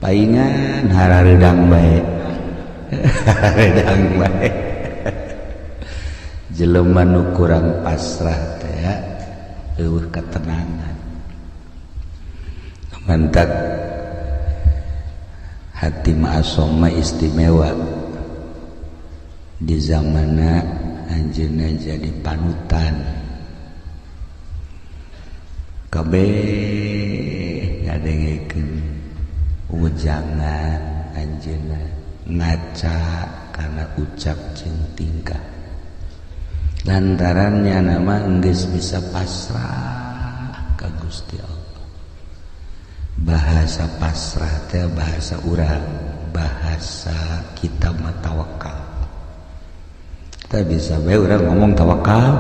paingan hararedang bae hararedang bae jelema nu kurang pasrah teh ya eueuh ketenangan mantak hati ma'asom mah istimewa di zamanna anjeunna jadi panutan kabeh ngadengekeun ujangan anjeunna ngaca karena ucap jeung tingkah lantarannya nama geus bisa pasrah ka Gusti Allah. Bahasa pasrah teh bahasa urang, bahasa kita mah tawakal. Kita bisa bae urang ngomong tawakal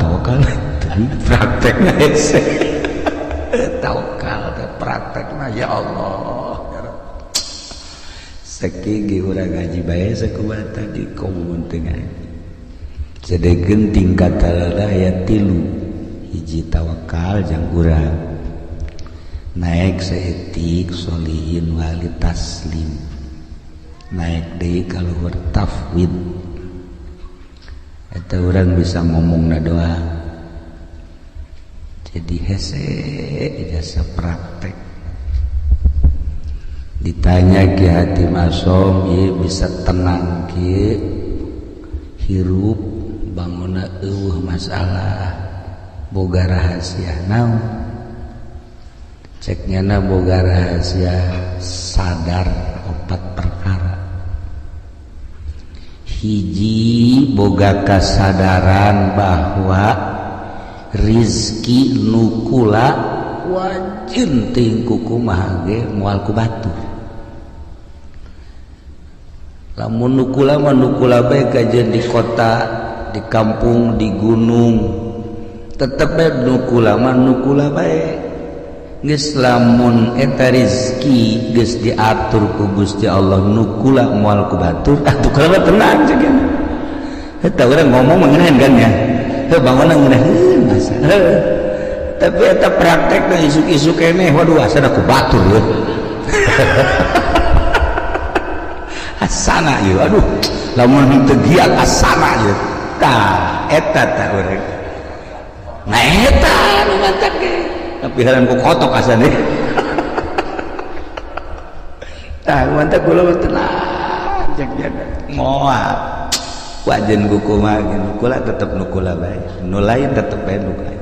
tapi praktekna hese. Tawakal teh praktekna ya Allah. Sakigi urang ngaji bae sakumaha tadi komun teu ngaji. Sedegeun tingkat talada aya 3 hiji tawakal jeung urang naik saetik solihin wali taslim naik deui ka luhur tafwid eta urang bisa ngomongna doang jadi hese jasa praktek ditanya ki hati masom ieu bisa tenang ki hirup bangunna eueuh masalah boga rahasia naon ceknyana boga rahasia sadar 4 perkara hiji boga kasadaran bahwa rizki nukula wajib teuing kumaha ge moal ku batur lamun nukula mah nukula bae kajian di kota di kampung di gunung tetep bae nukula mah nukula bae geus lamun eta rezeki geus diatur ku Gusti Allah nukula moal ku batur atuh kula tenang ceuk eta urang ngomong mengenahan kan ya heuh bangunna ngeunaheun masa tapi eta praktekna isuk-isuk keneh waduh asana ku batur yeuh asana yeuh aduh lamun teu giat asana yeuh tah eta tah urang nah eta nu mantak ge tapi haran ku kotok asana tah mantak kula tenang cek jaga moal wajen ku kumaha nukula tetep nukula bae nu lain tetep bae nukula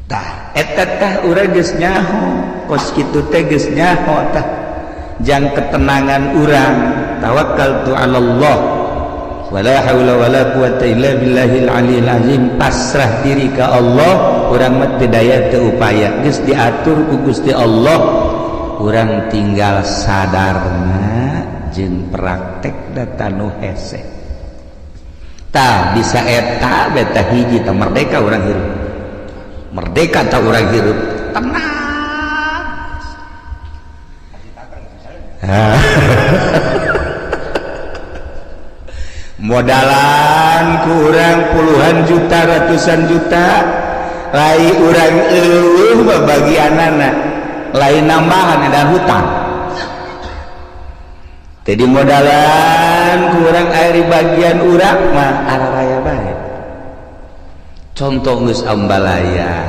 tah eta tah urang geus nyaho kos kitu teh geus nyaho tah jang ketenangan urang tawakkaltu 'alallah wala haula wala quwata illa billahil aliyil azim pasrah diri ka Allah urang mah teu daya teu upaya geus diatur ku Gusti Allah urang tinggal sadarna jeung praktekna tanu hese tah bisa eta beta hiji tah merdeka urang hirup merdeka tah urang hirup tenang modalan kurang puluhan juta ratusan juta lai urang eueuh bagianana lain nambahan dan hutang jadi modalan kurang air bagian urang mah araraya bae contoh geus ambalaya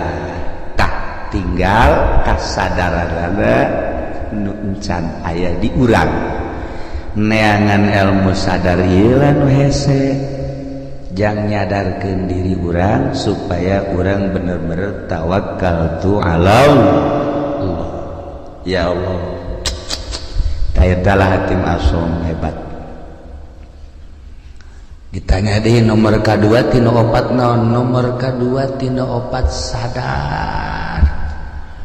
tah tinggal kasadaranana nu encan aya di urang neangan ilmu sadar ieu nu hese jang nyadarkeun diri urang supaya urang bener-bener tawakkaltu 'alallah ya Allah tayatalah hatim asom hebat ditanya deui nomor kadua tina opat naon nomor kadua tina opat sadar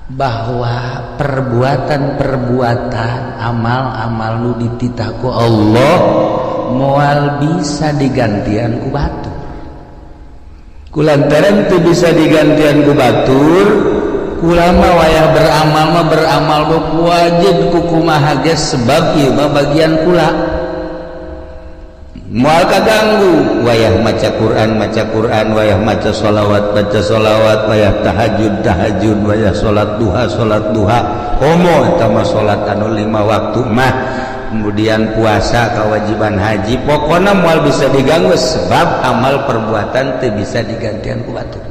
bahwa perbuatan-perbuatan amal-amal nu dititah ku Allah moal bisa digantian ku batur kulantaran teu bisa digantian ku batur kula mah wayah beramal mah beramal wajib ku kumaha ge sebab ieu mah bagian kula moal kaganggu wayah maca Quran wayah maca sholawat wayah tahajud wayah salat duha homo eta mah salat anu 5 waktu mah kemudian puasa kewajiban haji pokoknya moal bisa diganggu sebab amal perbuatan teu bisa digantian ku batur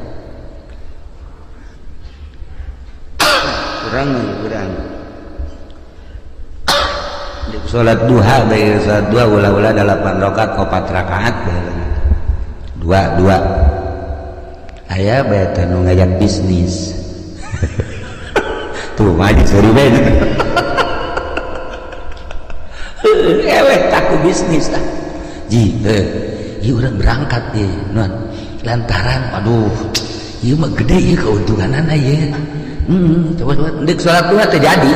kurang salat duha bae salat duha ulah-ulah 8 rakaat 4 rakaat dua aya bae teh nu ngajak bisnis tuh mah jadi bae eweh taku bisnis tah ji ieu urang berangkat ye non lantaran aduh ieu mah gede ieu keuntunganana ye coba deuk salat duha teh jadi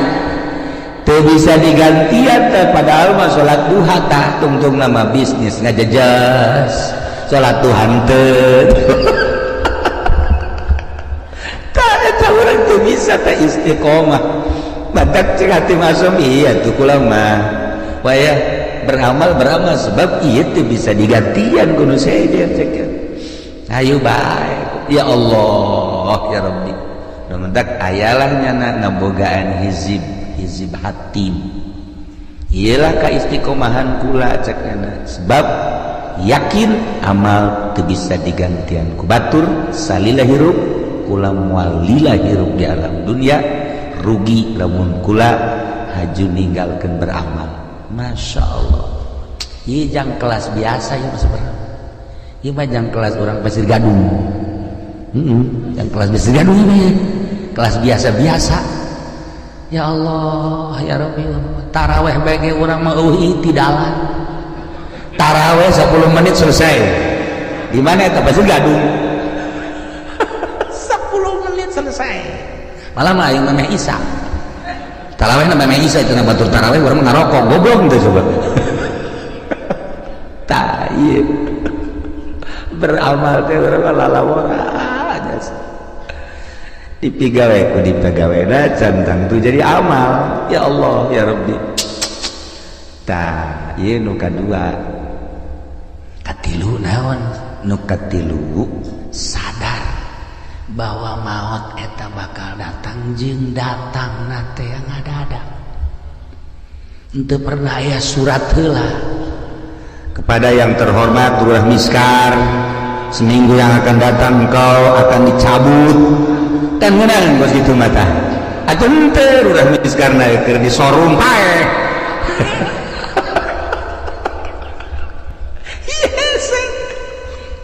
teu bisa digantian teh padahal mah salat duha tah tungtung nama bisnis ngajejas salat duha henteu tah eta urang teu bisa teh istiqomah badak cek hati masuk iya tuh kula mah wayah beramal sebab ieu teu bisa digantian kudu sejen cek ayo bae ya Allah ya Rabbi mentak ayalah nyana ngabogaan hizib hatim ialah kaistiqomahan kula cekana sebab yakin amal teu bisa digantian ku batur salila hirup kula moal lila hirup di alam dunia rugi lamun kula haju ninggalkeun beramal Masya Allah ieu jang kelas biasa ieu sebenarnya ieu mah jang kelas orang Pasir Gadung jang kelas Pasir Gadung ieu kelas biasa-biasa ya Allah ya Rabbi taraweh bagi orang mah tidalan taraweh 10 menit selesai di mana eta Pasir Gadung 10 menit selesai malah mah yang namanya Isa taraweh namanya Isa itu nama batur taraweh orang ngarokok goblok itu coba tah ieu beramal teh urang lalawara dipigawai ku dipegawena cantang tu jadi amal ya Allah ya Rabbi tah ieu nu kadua katilu naon nu katilu sadar bahwa maut eta bakal datang jeung datangna teh ngadadak henteu pernah aya surat heula kepada yang terhormat Lurah Miskar seminggu yang akan datang engkau akan dicabut dan menang bos gitu mata atuh henteu Lurah Miskarna keur di showroom pae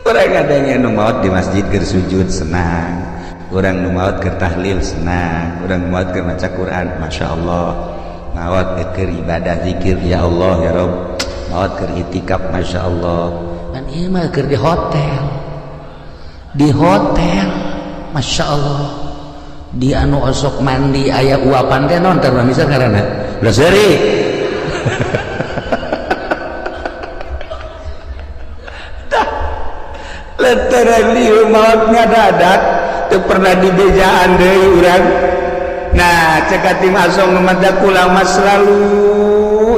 orang ada yang nu maot di masjid keur sujud senang orang nu maot keur tahlil senang orang maot keur maca Quran Masya Allah maot keur ibadah zikir ya Allah ya Rabb maot keur itikaf Masya Allah dan ieu mah keur di hotel Masya Allah di anu osok mandi aya uapan teh naon teh misal karana udah seri lantaran lieu maot ngadadak teu pernah dibejaan deui urang nah cek ati masong mata kula mah selalu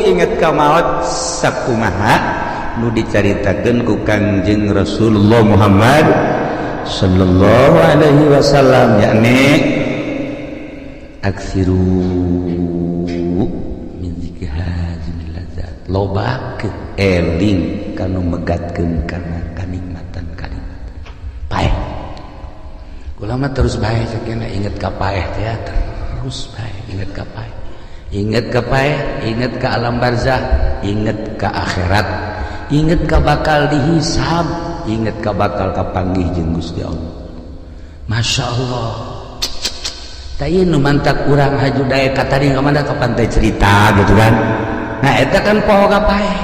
inget ka maot sakumaha nu dicaritakeun ku Kangjeng Rasulullah Muhammad sallallahu alaihi wasallam yakni aksiru min zikri hazimil ladzat lobakeun eling kanu megatkeun kana kanikmatan paeh kula mah terus bae sakena inget ka paeh teh terus bae inget ka paeh inget ka alam barzah inget ka akhirat inget ka bakal dihisab inget ka bakal kapanggih jeung Gusti Allah Masya Allah tah ieu nu mantak urang haju daek ka tadi kamana ka pantai cerita gitu kan nah eta kan poho ka paeh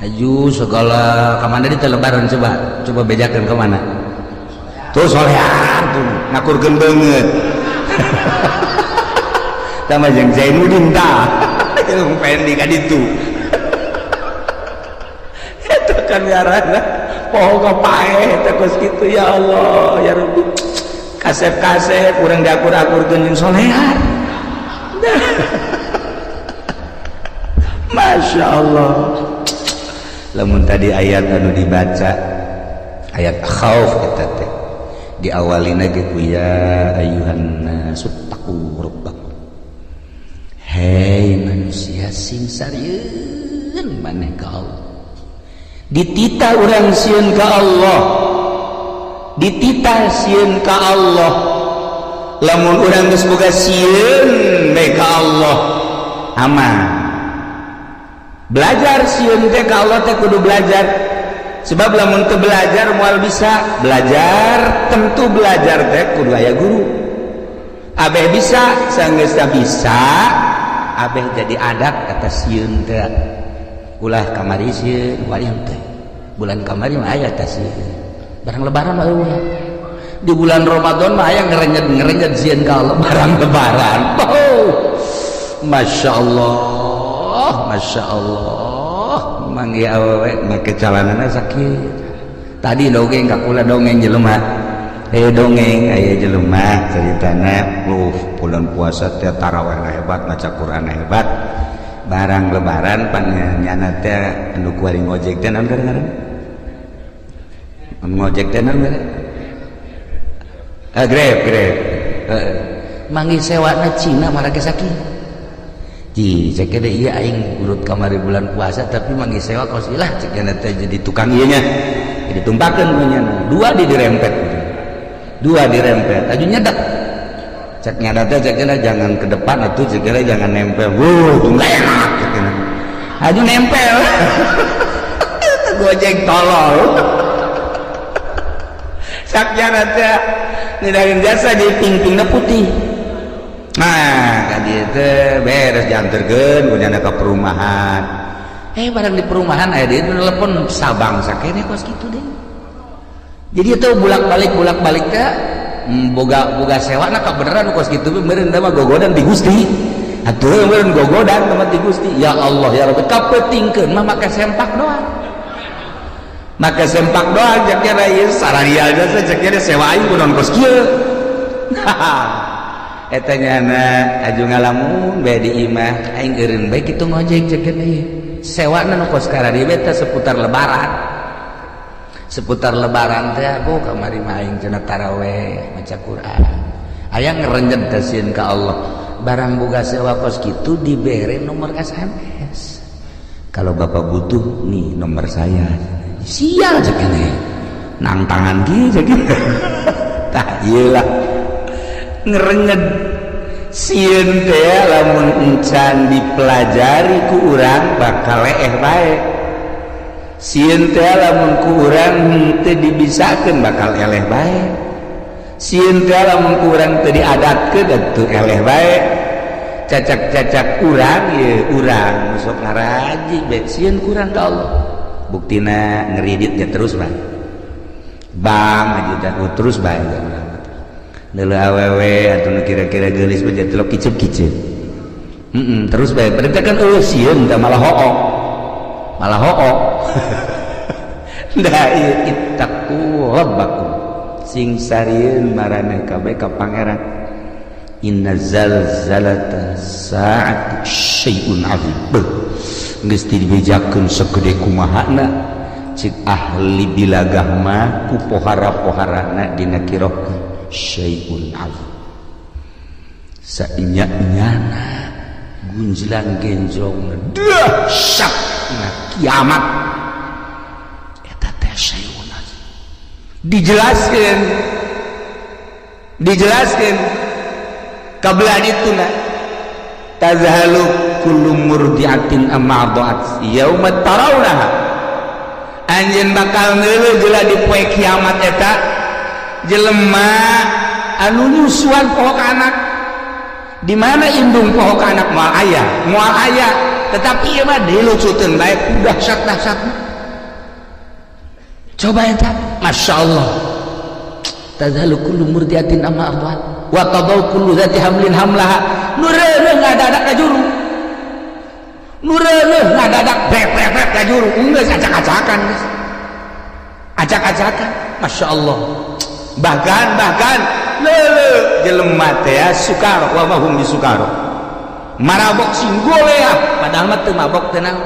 haju segala kamana di lebaran coba bejakeun ka mana tuh solehan tuh ngakurkeun beungeut tama jeung Zainuddin tah jeung pendi ka ditu eta kan ngaranna poho ka paeh teh geus kitu ya Allah ya Rabbi kasep-kasep urang diakur-akurkeun jeung solehan Masya Allah lamun tadi ayat anu dibaca ayat khauf eta teh diawalina ge ku ya ayyuhan nasu taqu rabbakum. Hei manusia sing sarieun maneh ka Allah. Ditita urang sieun ka Allah. Ditita sieun ka Allah. Lamun urang geus boga sieun bae ka Allah aman. Belajar sieun teh ka Allah teh kudu belajar. Sebab lamun teu belajar moal bisa belajar, tentu belajar teh kudu aya guru. Abeh bisa, sanggeus bisa, abeh jadi adat kata sieun teh. Ulah kamari sieun wayang teh. Bulan kamari mah aya teh sieun. Barang lebaran mah eueuh. Di bulan Ramadan mah aya ngerenyet sieun ka Allah barang lebaran. Oh. Masya Allah manggi awewe make calanana sakit. Tadi dongeng kakula dongeng jelema. Dongeng aya jelema ceritana bulan puasa teh tarawih hebat, maca Quran hebat. Barang lebaran pannyana teh anu kuari ngojek teh naon ngaranna? Ngojek teh naon ngaranna? Grab. Manggi sewana Cina malah ge sakit. Ji cek kene ieu aing urut kamari bulan puasa tapi manggi sewa kos ilah cek kene teh jadi tukang ieu nya. Jadi tumpakeun nya. Dua dirempet. Aju nyedak. Cek nyadat teh cek kene jangan ke depan atuh cek kene jangan nempel. Tunggu enak cek kene. Aju nempel. Gojek tolol. Sak nyadat teh ngidahin jasa di ping-pingna putih. Nah, kan itu beres janterkeun punyana ke perumahan. Barang di perumahan aya dia telepon sabang sakene kos kitu deh. Jadi itu bolak-balik teh boga sewana ka beneran kos kitu meureun mah gogodan di Gusti. Atuh meureun gogodan tempat di Gusti. Ya Allah ya Rabbi kapetingkeun mah make sempak doang. Make sempak doang jak kira ieu sararial jasa jak kira sewa aing kunaon kos kieu. Eta nyana aju ngalamun bae di imah aing eureun bae kitu ngojek cek ieu sewana nu kos karari beta seputar lebaran teh aku kamari mah aing cenah tarawih maca Quran aya ngarenjet teh sieun ka Allah barang boga sewa kos kitu dibere nomor SMS kalau bapak butuh nih nomor saya sial cek ieu nang tangan kieu cek tah ieu lah ngerenyet sieun teh lamun encan dipelajari ku urang bakal leeh bae sieun teh lamun ku urang teu dibisakeun bakal eleh bae sieun teh lamun ku urang teu diadatkeun atuh eleh bae cacak-cacak urang ye urang sok ngaraji bae sieun ku urang ka Allah buktina ngeridit ya terus bae bang aja terus bae Nela awewe atau kira-kira gelis aja telok kicep terus baik berarti kan sieun teh malah hook da ieu ittaqu rabbakum sing sarieun maraneh kabeh ka pangeran inna zalzalata sa'ati syai'un 'adzim geus dibejakeun sagede kumahana cik ahli bilagah mah ku pohara-poharana dina kiroh syai'un 'adzim saenya-nyana gunjlan genjongna dahsyatna kiamat eta teh syai'un 'adzim dijelaskeun kabelah dituna tazhalu kullu murdiatin amma arda'at yauma tarawnaha anjeun bakal neuleuh geula di poe kiamat eta jelema anu nyusuan pohok anak di mana indung pohok anak moal aya tetapi ieu mah dilucuteun bae dahsyat coba eta masyaallah tadhalu kullu murdiatin amma arda'at wa tadau kullu zati hamlin hamlaha nureureuh ngadadak ka juru nureureuh ngadadak brek ka juru geus acak-acakan geus acak-acakan masyaallah bahkan leuleuh jelema teh sukar wa mahum bisukar marabok singgolea padahal mah teu mabok teh naon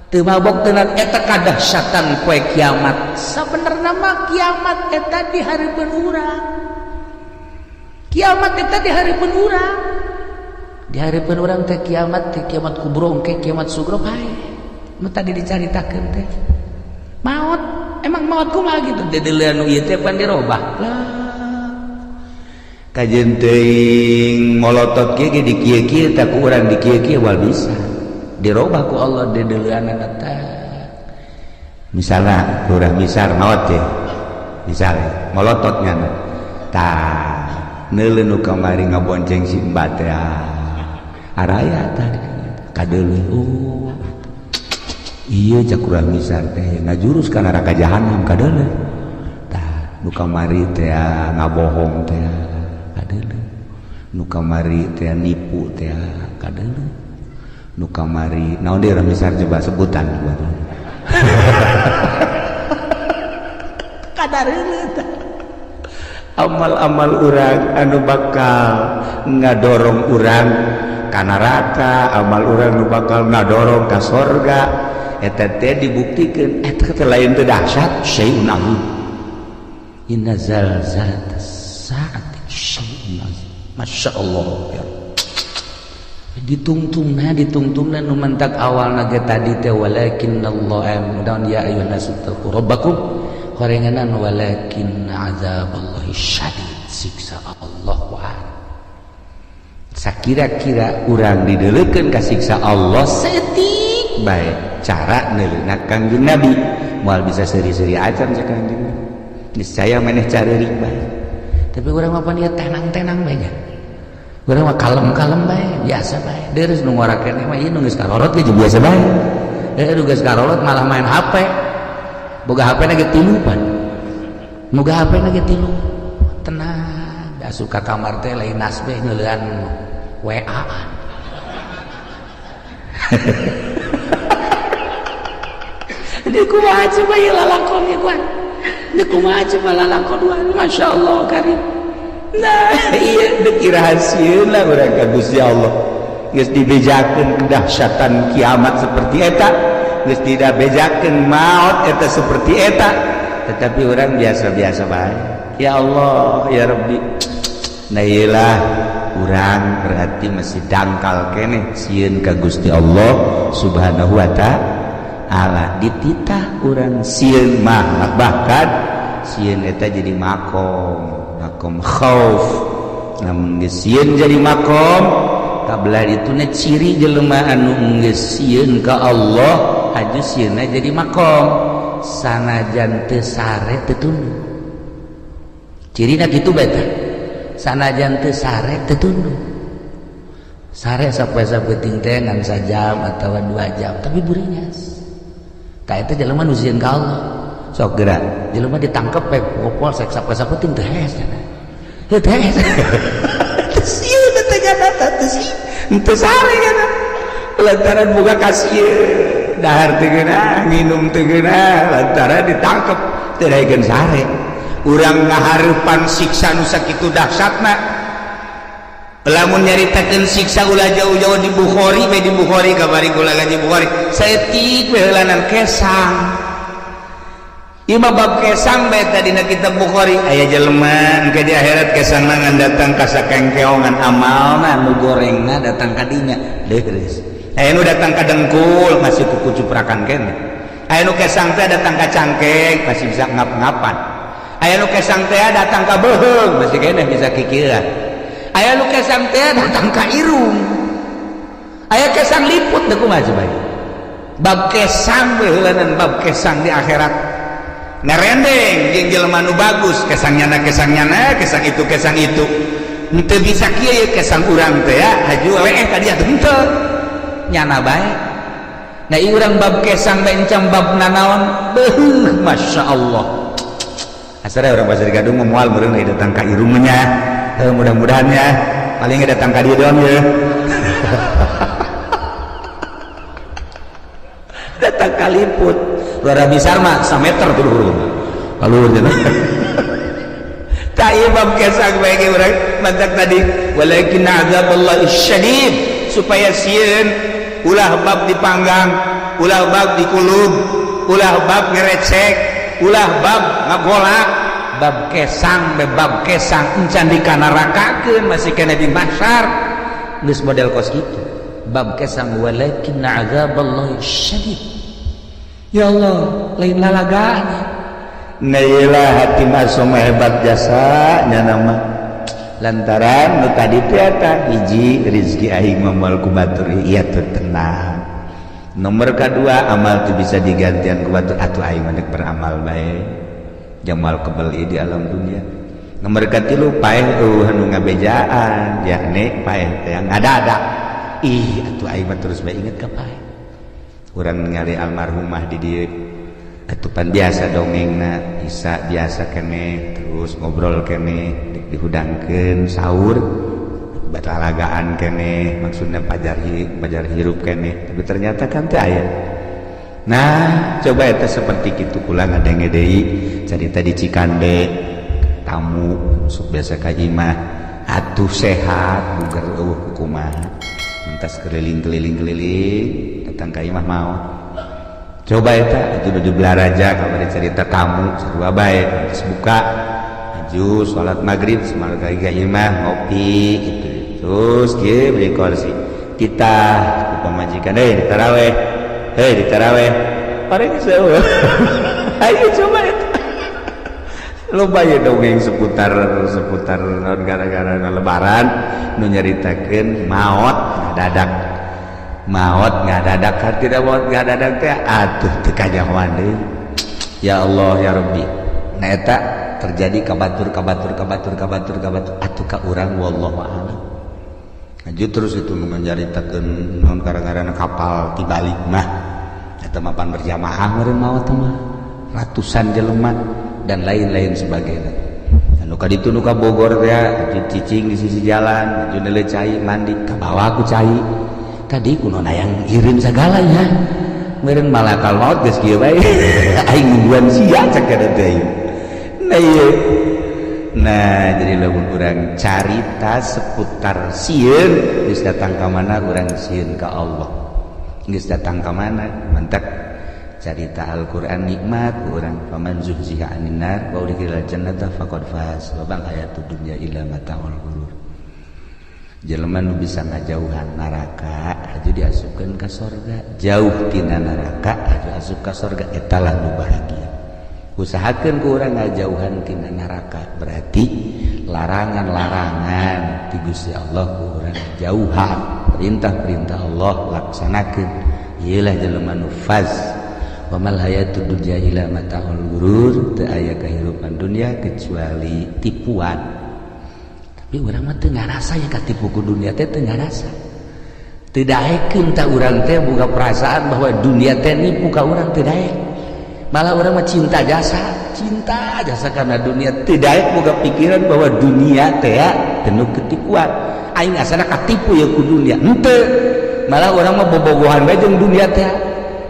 teu mabok tenan eta kadahsyatan poe kiamat. Sabenerna mah kiamat eta di hareupeun urang. Kiamat eta di hareupeun urang. Di hareupeun urang teh kiamat kubro engke kiamat sugro bae. Nu tadi dicaritakeun teh. Maut, emang maut kumaha gitu? Dedeuleun nu ieu teh pan dirobah. Lah. Kajeun teuing molotot kieu ge di kieu-kieu teh ku urang di kieu-kieu wal bisa. Dirobah ku Allah dedeuleunana teh. Misalna urang misar maot teh. Misal molotot nya tah neuleun nu kamari ngabonceng si Mbak teh araya tadi kadeuleuh oh ieu cak urang misar teh ngajurus ka neraka jahanam kadeuleuh tah nu kamari teh ngabohong teh kadeuleuh nu kamari teh nipu teh kadeuleuh nu kamari naon deui urang misar coba sebutan coba kadareuleuh tah amal-amal urang anu bakal ngadorong urang ka neraka, amal urang nu bakal ngadorong ka sorga eta teh dibuktikeun eta teh lain teh dahsyat syai'un azim. Inna zalzalatas saati syai'un azim. Masyaallah ya. Ditungtungna nu mentak awalna ge tadi teh walakinnallaha mudan ya ayyuhan nasu taqu rabbakum horenganan walakin azaballahi syadid siksa Allah wah. Sakira-kira urang dideuleukeun ka siksa Allah setik bae cara neuleuna Kangjeng Nabi moal bisa seri-seri acan sa Kangjeng Nabi niscaya maneh careurik bae tapi urang mah paniat tenang-tenang bae nya urang mah kalem-kalem bae biasa bae deureuh nu ngorakeun mah ieu nu geus karorot ge biasa bae nu geus karorot malah main HP boga HP na ge 3 pan boga HP na ge 3 tenang da suka kamar teh lain nasbeh ngeuleuan WA-an dia kumaha coba ieu lalakon ieu kuan dia kumaha coba lalakon Masya Allah karim nah iya dek rahasieuna urang ka Gusti Allah geus dibejakeun kedahsyatan kiamat seperti eta geus tidak bejakeun maut eta seperti eta tetapi orang biasa-biasa bae ya Allah ya Rabbi nah iyalah urang berarti masih dangkal keneh sieun ka Gusti Allah Subhanahu wa ta'ala dititah urang sieun mah bahkan sieun eta jadi makom khauf namun geus sieun jadi makom kabelah dituna ciri jelema anu geus sieun ka Allah aju sieunna jadi makom sanajan teu sare teu tunduk cirina kitu bae teh sanajan teu sare teu tunduk sare sapoe-sapoe teh ngan sajam atau 2 jam tapi burinyas ka eta jelema nu sieun ka Allah sok geura jelema ditangkep pe popol sek sapoe-sapoe teu hees teu hees teu sieun teh ganata teu sare kana lantaran boga kasieun dahar teu geuna nginum teu geuna lantaran ditangkep teu daekeun sare urang ngahareupan siksa nu sakitu dahsyatna lamun nyaritakeun siksa ulah jauh-jauh di Bukhari bae di Bukhari kabari kula di Bukhari saeutik we heulanan kesang ieu mah bab kesang bae tadi na kitab Bukhari aya jelema engke di akhirat kesangna ngan datang ka sakengkeongan amalna nu gorengna datang ka dinya leus aya nu datang ka dengkul masih kuku cuprakan keneh aya nu kesang teh datang ka cangkeng masih bisa ngap-ngapan aya nu kesang teh datang ka beuheung masih keneh bisa kikieuan aya nu kesang teh datang ka irung aya kesang liput teh kumaha coba bab kesang we heulanan bab kesang di akhirat ngarendeng jeung jelema nu bagus kesangnyana kesang itu henteu bisa kieu kesang urang teh ya haju weeh ka dieu henteu nyana bae nah ieu urang bab kesang bae encam bab nanaon beuh masyaallah asara orang pasar Gadung memual meureun aya datang ka irungnya mudah-mudahan ya paling datang ka dieu doang ya datang ka liput rada besar mah 1 meter tuh kaluhur cenah ta ieu bab kesang bae ge urang mantak tadi walakin azaballahi syadid supaya sieun ulah bab dipanggang, ulah bab dikulub, ulah bab ngerecek, ulah bab ngagolak, bab kesang bab kesang encan dikanarakakeun masih kena di mahsyar geus model kos kitu. Bab kesang walakin azaballahi syadid. Ya Allah, lain lalagana. Nailah hati masuk hebat jasa nya nama. Lantaran nu tadi teh eta hiji rezeki aing moal ku batur ieu teu tenang. Nomor kedua amal teu bisa digantian ku batur atuh aing mah beramal bae. Jamal kebel di alam dunia. Nomor katilu paeh anu ngabejaan yakni paeh yang ngadadak. Ih atuh aing mah terus bae inget ka paeh. Urang ningali almarhumah di dieu atuh pan biasa dongengna bisa biasa kene terus ngobrol kene dihudangkeun sahur batalagaan kene maksudna pajar hirup kene tapi ternyata kan teu aya. Nah coba eta seperti kitu kula ngadenge deui carita di Cikande tamu sok biasa ka imah atuh sehat bugar eueuh kumaha mentas keliling datang ka imah mau coba eta aju belaraja kamari cerita tamu sarua bae geus buka aju salat maghrib semal ka imah ngopi gitu terus kieu beli kursi kita ku pamajikan di taraweh pareng sewa ayo coba eta loba ya dongeng seputar gara-gara lebaran nu nyaritakeun maot ngadadak tidak maot ngadadak teh atuh teu kajahoan deui. Ya Allah ya Rabbi nah eta terjadi kabatur atuh ka urang wallahu a'lam. Aju terus itu nu nyaritakeun naon gara-garana kapal tibalik mah eta mapan berjamaah meureun maot mah ratusan jelema dan lain-lain sebagainya. Anu ka ditu nu ka Bogor teh aju cicing di sisi jalan, aju neuleuh cai mandi ka bawah ku cai. Tadi kuno yang irin segalanya. Meureun malakal maut geus kieu bae. Aing nungguan sia cek kada teh. Nah ieu. Nah, jadi lamun urang carita seputar sieun geus datang ka mana urang sieun ka Allah. Geus datang ka mana? Mantak carita Al-Qur'an nikmat urang paman zuhziha 'anil nar wa udkhilal jannata faqad faz wa bal hayatud dunya illa mata'ul ghurur. Jelema nu bisa ngajauhan neraka aju diasupkeun ka sorga, jauh tina neraka aju asup ka sorga etalah nu bahagia. Usahakeun ku urang ngajauhan tina neraka berarti larangan-larangan ti Gusti Allah ku urang jauhan, perintah-perintah Allah laksanakeun. Ieulah jelema nu faz. Wa mal hayatud dunya illa mata'ul ghurur, teu aya kahirupan dunia kecuali tipuan. Tapi urang mah teu ngarasa ya katipu ku dunia teh teu ngarasa. Teu daekeun ta urang teh boga perasaan bahwa dunia teh nipu ka urang teu daek. Malah urang mah cinta jasa karena dunia teu daek boga pikiran bahwa dunia teh penuh ketipuan. Aing asana katipu ya ku dunia. Henteu. Malah urang mah bobogohan bae jeung dunia teh.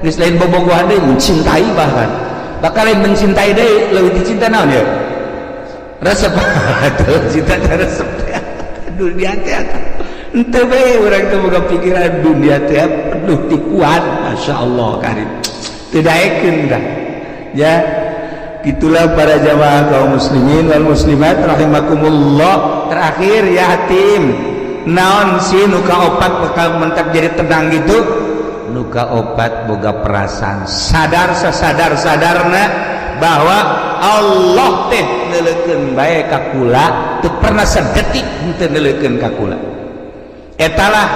Geus lain bobogohan deui mencintai bahkan. Bakal lain mencintai deui leuwih dicinta naon ya? Resep cinta resep dunia teh ente bae urang teh boga pikiran dunia teh penuh tipuan masyaallah karim teu daekeun dah ya gitulah para jamaah kaum muslimin wal muslimat rahimakumullah. Terakhir ya hatim naon sih nu kaopat bakal mentak jadi tenang gitu nu kaopat boga perasaan sadar sasadar-sadarna bahwa Allah teh neuleukeun bae ka kula teu pernah sadetik henteu neuleukeun ka kula. Etalah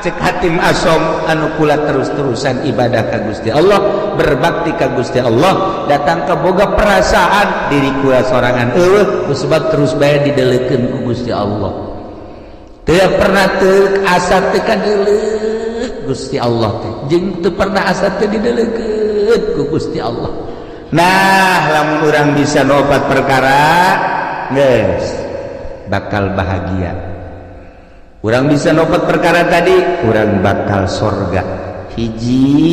cek hatim asom anu kula terus-terusan ibadah ka Gusti Allah, berbakti ka Gusti Allah, datang ka boga perasaan diri kula sorangan eueuh sebab terus bae dideuleukeun ku Gusti Allah. Teu pernah teu asa teu kadeuleuh Gusti Allah teh, jeung teu pernah asa teu dideuleukeun ku Gusti Allah. Nah lamun urang bisa nopat perkara geus bakal bahagia. Urang bisa nopat perkara tadi urang bakal sorga. Hiji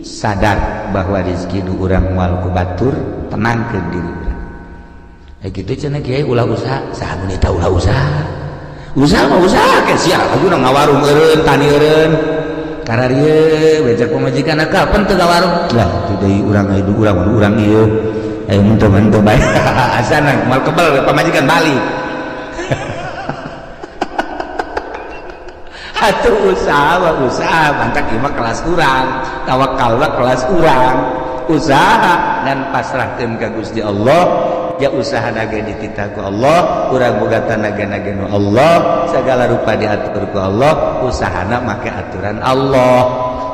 sadar bahwa rezeki nu urang moal ku batur tenangkeun diri urang. Kitu cenah kiai ulah usaha saha mun eta ulah usaha mah usaha ke sia laguna ngawarung eureun tani eureun kararieu becak pamajikan kapan teu ka warung lah teu deui urang ieu aya menteu bae asana mal kebal pamajikan balik atuh usaha bantak ieu mah kelas urang tawakal kelas urang usaha dan pasrahkeun ka Gusti Allah ya usaha naga dititah ku Allah urang boga tanaga nu Allah segala rupa diatur ku Allah usahana make aturan Allah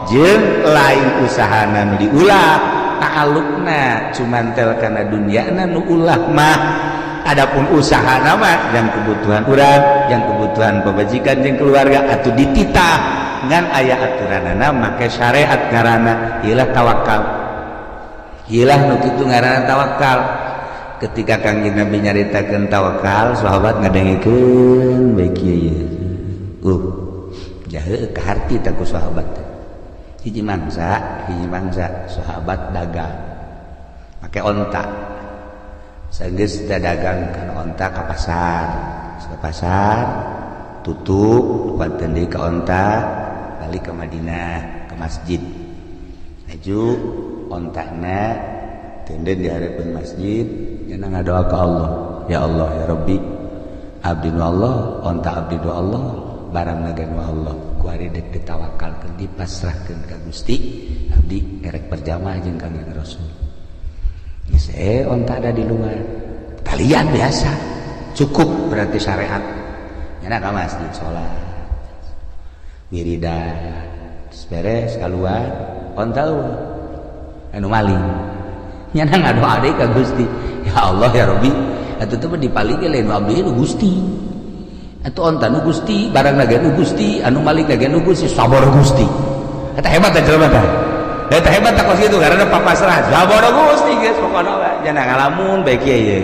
jeung lain usahana nu diulah ta'alluqna cumantel kana dunyana nu ulah mah adapun usahana mah yang kebutuhan urang yang kebutuhan pamajikan jeung keluarga atuh dititah ngan aya aturanana make syariat ngaranna ieu tawakal ieu nu kitu ngaranna tawakal. Ketika Kangjeng Nabi nyaritakeun tawakal sahabat ngadengikeun bae kieu jahe ka harti ta ku sahabat hiji mangsa sahabat dagang make onta sageus dagang kana onta ka pasar tutup kuanteun deui ka onta balik ke Madinah ke masjid maju ontana tenden di hadapan masjid jangan ngadoa ke Allah ya Rabbi abdi nu Allah onta abdi nu Allah barang naga nu Allah ku ari dek ditawakalkeun dipasrahkeun ka Gusti abdi erek perjamaah jeung Kangjeng Rasul geus onta ada di luar kalian biasa cukup berarti syariat nyana ka masjid salat wiridan beres keluar onta anu maling nyana ngadoa deui ka Gusti ya Allah ya Rabbi atuh teh dipalingkeun lain abdi nu Gusti atuh onta nu Gusti barang nage nu Gusti anu maling nage nu Gusti sabar Gusti eta hebat teh jelema teh eta hebat teh kos kitu karena papasrah sabar Gusti geus pokona we jangan ngalamun bae kieu ye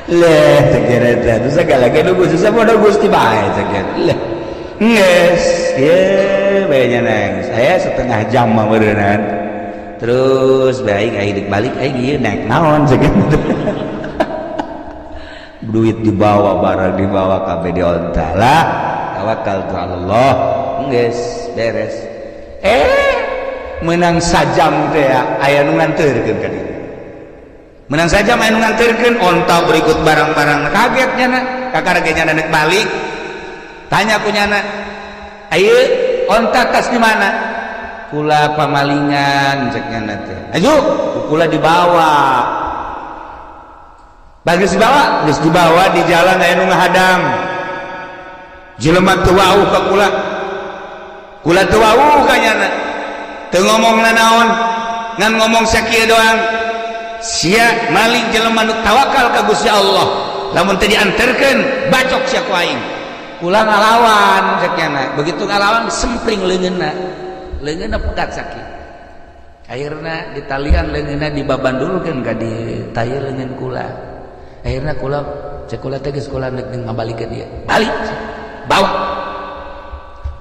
leh teh eta teh segala ge nu Gusti sabar Gusti bae teh leh geus ye bae nang saya setengah jam mah meureunan terus baik aing balik aing ieu naik naon ceuk duit dibawa barang dibawa kabeh di onta lah tawakkaltu Allah geus beres menang sajam teh aya nu nganteurkeun ka dieu menang sajam aya nu nganteurkeun onta berikut barang-barang kaget nyana kakarage nyana nek balik tanya ku nyana ayeuna onta tas di mana kula pamalingan cek nyana teh ayo kula dibawa bagus dibawa di jalan aya nu ngahadang jelema teu wauh ka kula teu wauh ka nyana teu ngomongna naon ngan ngomong sakieu doang sia maling jelema nu tawakal ka Gusti Allah lamun teu dianterkeun bacok sia ku aing kula ngalawan cek nyana begitu ngalawan sempring leungeunna pegat sakit akhirna ditalian leungeunna dibabandulkeun ka di tayeu leungeun kula akhirna kula cek kula teh geus kula neuk ngabalikeun ieu balik bawa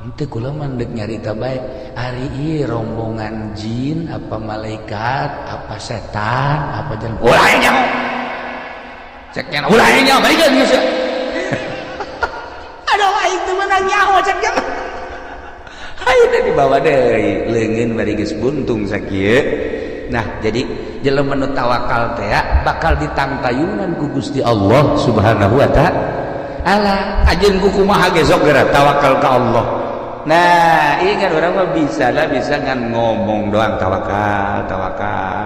henteu kula mah neuk nyarita bae ari ieu rombongan jin apa malaikat apa setan apa jelema ulah nyaho cek nyana ulah nyaho balikeun geus aduh aing teu meunang nyaho cek nyana ayeuna dibawa deui leungeun bari geus buntung sakieu nah jadi jelema nu tawakal teh bakal ditangtayunan ku Gusti Allah Subhanahu wa taala ajeun ku kumaha ge sok geura tawakal ka Allah nah ingat urang mah bisa ngan ngomong doang tawakal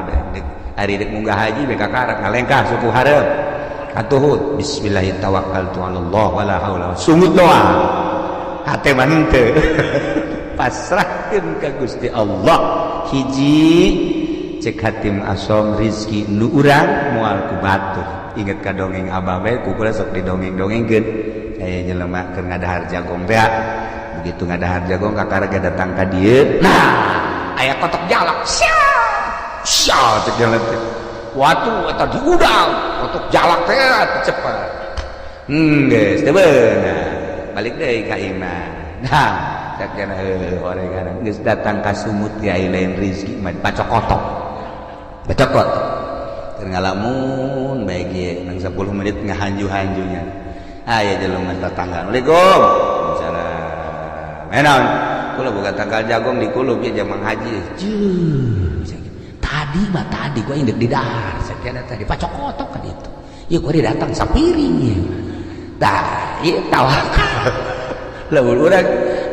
dan ari dek munggah haji be kakarak ngalengkah suku hareup atuhud bismillahirrahmanirrahim Allah wala haula sungut doang hate mah henteu pasrahkeun ka Gusti Allah hiji cek hatim asom rizki nu urang moal ku batur inget ka dongeng abah bae kukula sok didongeng-dongengkeun aya jelema keur ngadahar jagong teh begitu ngadahar jagong kakaraga datang ka dieu nah aya kotok jalak sia cek jelema teh watu eta diudang kotok jalak teh cepet geus teu beunang balik deui ka imah nah cek kana orang geus datang ka sumut ya lain rezeki mah pacokotok keur ngalamun bae ge nang 10 menit ngahanju-hanjunya aya jelema tetangga. Assalamualaikum. Waalaikumsalam. Menaon? Kula boga tangkal jagong di kulub ya jamang haji. Tadi gua indek di dahar. Sakena tadi pacokotok kan itu. Ya gua datang sapiring ya. Tah, ieu tawakal. Lamun urang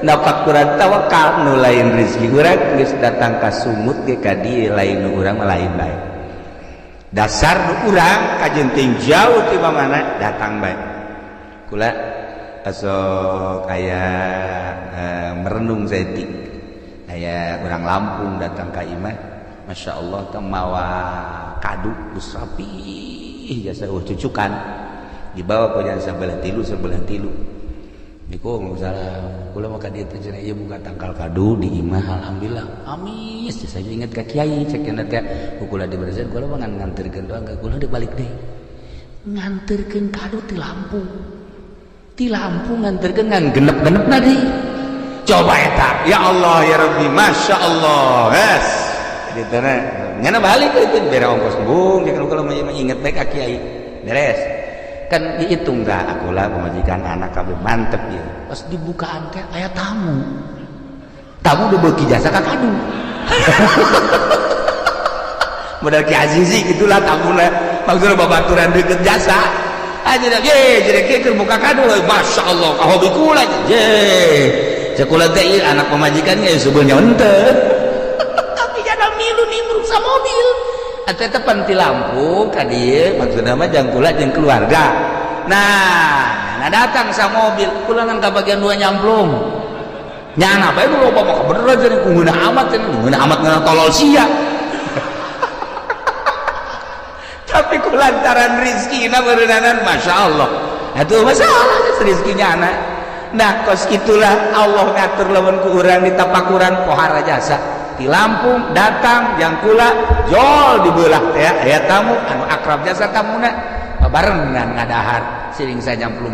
napak kurang tawakal nu lain rezeki urang geus datang ka sumut ge ka dieu lain nu urang mah lain bae. Dasar nu urang kajenting jauh ti mana datang bae. Kula asok aya merenung setik. Aya urang Lampung datang ka imah. Masya Allah mawa kadu geus rapi jasa cucukan dibawa ke jalan sebelah tilu Niku salah kula maka dieu teh cenah ieu buka tangkal kadu di imah alhamdulillah amis saya ingat ka kiai cek cenah teh kula dibarasan kula mah nganterkeun doang ka kula deuk balik deui nganterkeun kadu ti Lampung nganterkeun ngan genep-genepna deui coba eta ya Allah ya Rabbi masya Allah yes jadi teh nyana balik itu bere ongkos bung jeung kula mah inget bae ka kiai beres kan dihitung gak aku lah pemajikan anak kabeh mantep ya pas dibukaan teh aya tamu udah beuki jasa ka kadu modal Ki Azizi gitulah tamuna maksudna babaturan deukeut jasa aja ye jadi keur buka kadu masya Allah ka hobi kula ye sakula teh anak pemajikan ge sebenarnya henteu tapi jangan milu nimbrung sa mobil eta teh panti lampu ka dieu maksudna mah jang kula jeung keluarga. Nah datang sa mobil kula ngan ka bagian 2 nyamplung. Nyana bae nu loba mah bener aja ku ngeuna amat ngeuna tolol sia. Tapi kulantaran rezekina beureunanan masyaallah. Atuh masalah rezekinya anak. Nah kos itulah Allah ngatur lamun ku urang di tapakuran pohara jasa. Di Lampung datang yang kula jol dibelah ya aya tamu anu akrab jasa tamuna barengan ngadahar siring sanyamplung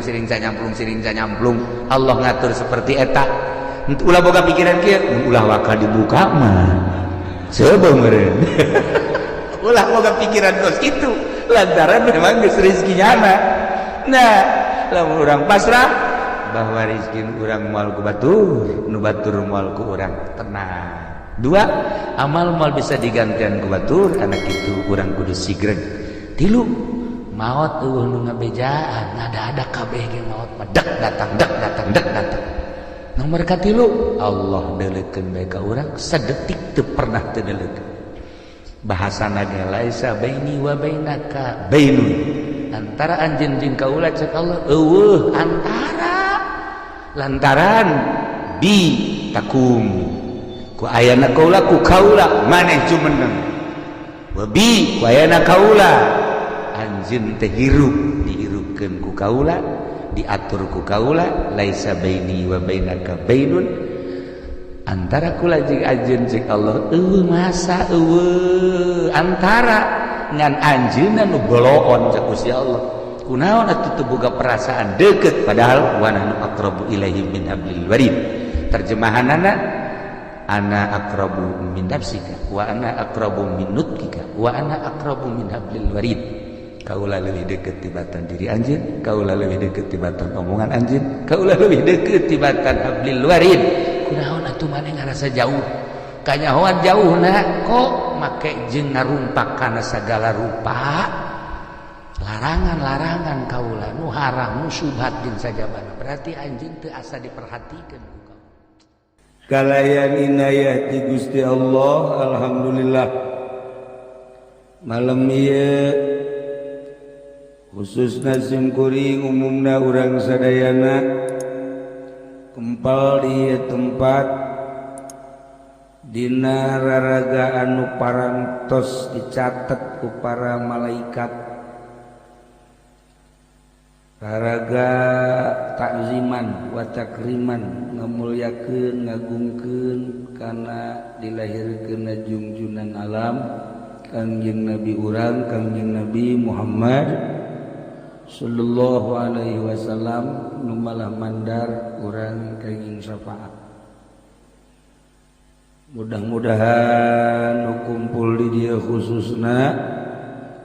Allah ngatur seperti eta ulah boga pikiran kieu ulah waka dibuka mah sebeuh meureun ulah boga pikiran kos kitu lantaran memang geus rezekinya anak nah lamun urang pasrah bahwa rezeki urang moal ku batur nu batur moal ku urang tenang. 2 amal mal bisa digantian ku batur anak itu urang kudu sigreg 3 maot eueuh nu ngabejaan ngada-ada kabeh ge maot mah dek datang nomor ka 3 Allah deuleukeun bae ka urang sadetik teu pernah teu deuleukeun bahasana ge laisa baini wa bainaka bainun antara anjeun jeung kaula cek Allah eueuh antara lantaran bi takum ku ayana kaula ku kaula maneh jumeneng wabi ku ayana kaula anjeun teh hirup dihirupkeun ku kaula diatur ku kaula laisa baini wa bainaka bainun antara kula jeung anjeun jeung Allah masa antara ngan anjeunna nu goloon cek Gusti Allah kunaon atuh teu boga perasaan deukeut padahal wa nahnu aqrabu ilaihi min hablil warid terjemahanana ana aqrabu min nafsika wa ana aqrabu min nutkika wa ana aqrabu min hablil warid kaula leuwih deukeut tibatan diri anjeun kaula leuwih deukeut tibatan omongan anjeun kaula leuwih deukeut tibatan hablil warid kunaon atuh maneh ngarasa jauh kanyahoan jauhna kok make jeung ngarumpak kana sagala rupa larangan kaula nu haram nu syubhat jeung sajabana berarti anjeun teu asa diperhatikeun kalayan inayah ti Gusti Allah alhamdulillah malam ieu khususna simkuring umumna urang sadayana kempal di tempat dina raraga anu parantos dicatet ku para malaikat raraga takziman wa takriman ngamulyakeun ngagungkeun kana dilahirkeunna junjunan alam Kangjeng Nabi urang Kangjeng Nabi Muhammad sallallahu alaihi wasallam nu malah mandar urang kenging syafaat mudah-mudahan nu kumpul di dieu khususna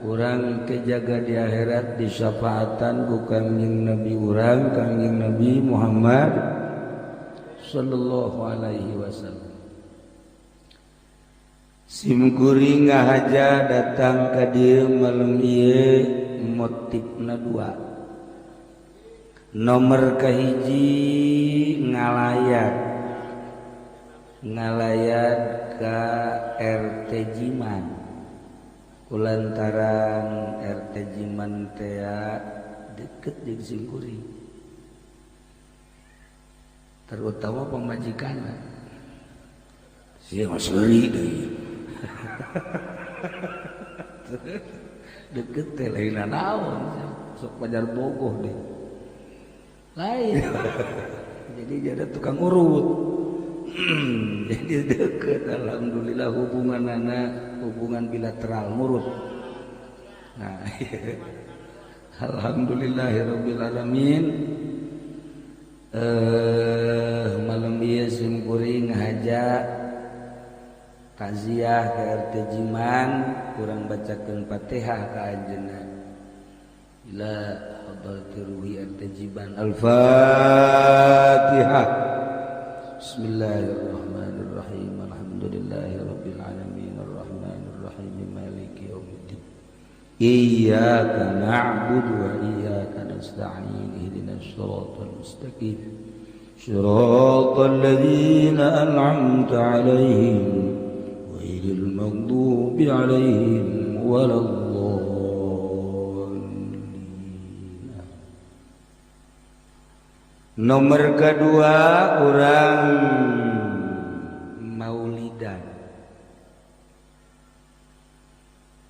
urang kejaga di akhirat di syafaatan ku kangjeng Nabi urang kangjeng Nabi Muhammad sallallahu alaihi wasallam. Simkuring ngahaja datang ka dieu malam ieu motifna dua. Nomor kahiji ngalayat ka RT Jiman. Kulantaran RT Jiman teh deket jeung Simkuring. Terutama pemajikanna. Sia maseri deui. Deket teh lain naon, sok pajar bogoh deh. Lain. Jadi jadi tukang urut. Jadi deket, alhamdulillah hubungan bilateral murut. Nah, alhamdulillahirabbil alamin. Malam ieu Simkuring ngahaja taziah ke RT Jiman, kurang bacakeun Fatihah ka anjeunna. Ila hadratir ruhi RT Jiman. Al-Fatihah. Bismillahirrahmanirrahim. Alhamdulillahirabbil alamin arrahmanir rahim maliki yaumiddin. Iyyaka na'budu wa iyyaka nasta'in. Ihdinas shiratal mustaqim. Shiratal ladzina an'amta 'alaihim ghairil maghdubi 'alaihim waladdallin. Nomor kedua orang maulidan.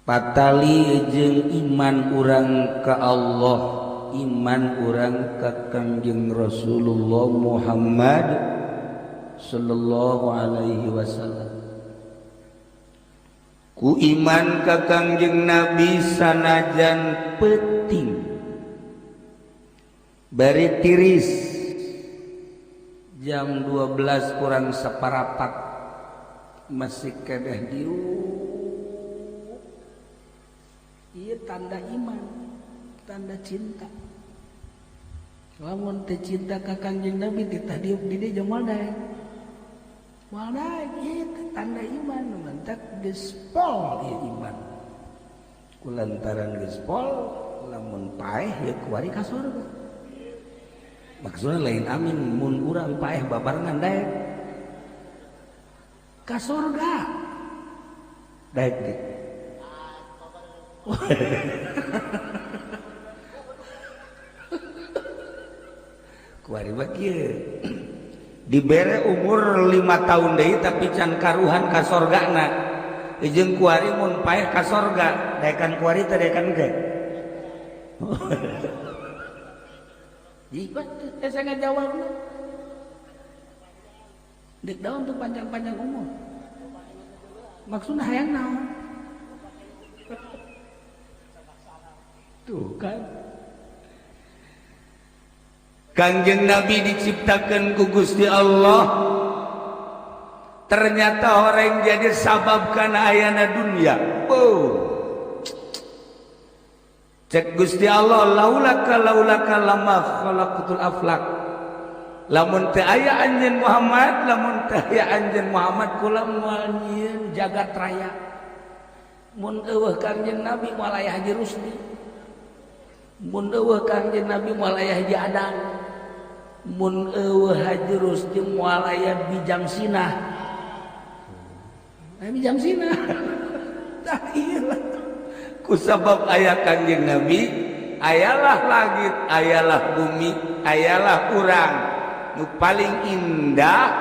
Patali jeung iman urang ka Allah, iman urang ka Kangjeng Rasulullah Muhammad sallallahu alaihi wasallam. Ku iman ka Kangjeng Nabi sanajan peuting bari tiris jam 12 kurang saparapat masih kedah diu. Ieu tanda iman, tanda cinta. Lamun teu cinta ka Kangjeng Nabi teh diuk di dieu jeung moal itu tanda iman. Mantak geus pol ieu iman. Kulantaran geus pol lamun paeh ieu kuari ka surga. Maksudna lain amin mun urang paeh babarengan daek ka surga. Daek teh. Kuari mah kieu. Dibere umur 5 tahun deui tapi can karuhan ka sorgana. Jeung kuari mun paeh ka sorga, daekan kuari teh daekan ge. Ibat teh saya ngajawabna. Dek daun tuh panjang-panjang umur. Maksudna hayang naon? Tuh kan. Kangjeng Nabi diciptakan ku Gusti Allah. Ternyata orang jadi sabab kana ayana dunia. Oh. Cek Gusti Allah laulaka lama khalaqatul aflak. Lamun teu aya anjeun Muhammad, lamun teu aya anjeun Muhammad kula moal nyieun jagat raya. Mun eueuh Kangjeng Nabi moal aya Haji Rusdi. Mun eueuh Kangjeng Nabi moal aya Haji Adang. Mun eueuh Haji Rusdi moal aya Bijang Sinah. Bijang Sinah. Tah ieu lah. Kusabab aya Kangjeng Nabi, ayalah langit, ayalah bumi, ayalah urang. Nu paling indah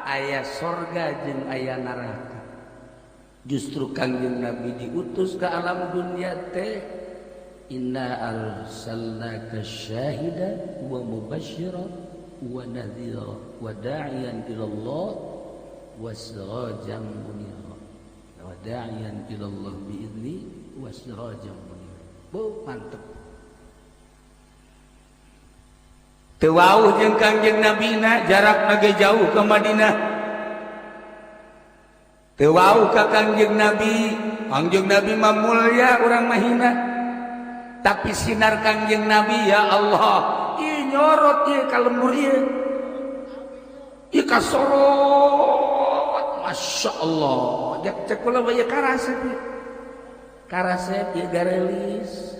aya sorga jeung aya neraka. Justru Kangjeng Nabi diutus ke alam dunia teh inna arsalnaka syahidan wa mubasysyiran wa nadhira wa da'iyan ila Allah wa sirajan munira wa da'iyan ila Allah bi'izni wa sirajan munira. Bu mantep. Teu wauh jeung Kangjeng Nabi na jarakna ge jauh ke Madinah. Teu wauh ka Kangjeng Nabi Kangjeng Nabi mah mulia urang mah hina. Tapi sinar Kangjeng Nabi ya Allah, ieu nyorot ieu ka lembur ieu. Ieu kasorot, Masya Allah. Cek kula bae karasep ieu. Karasep ieu garelis.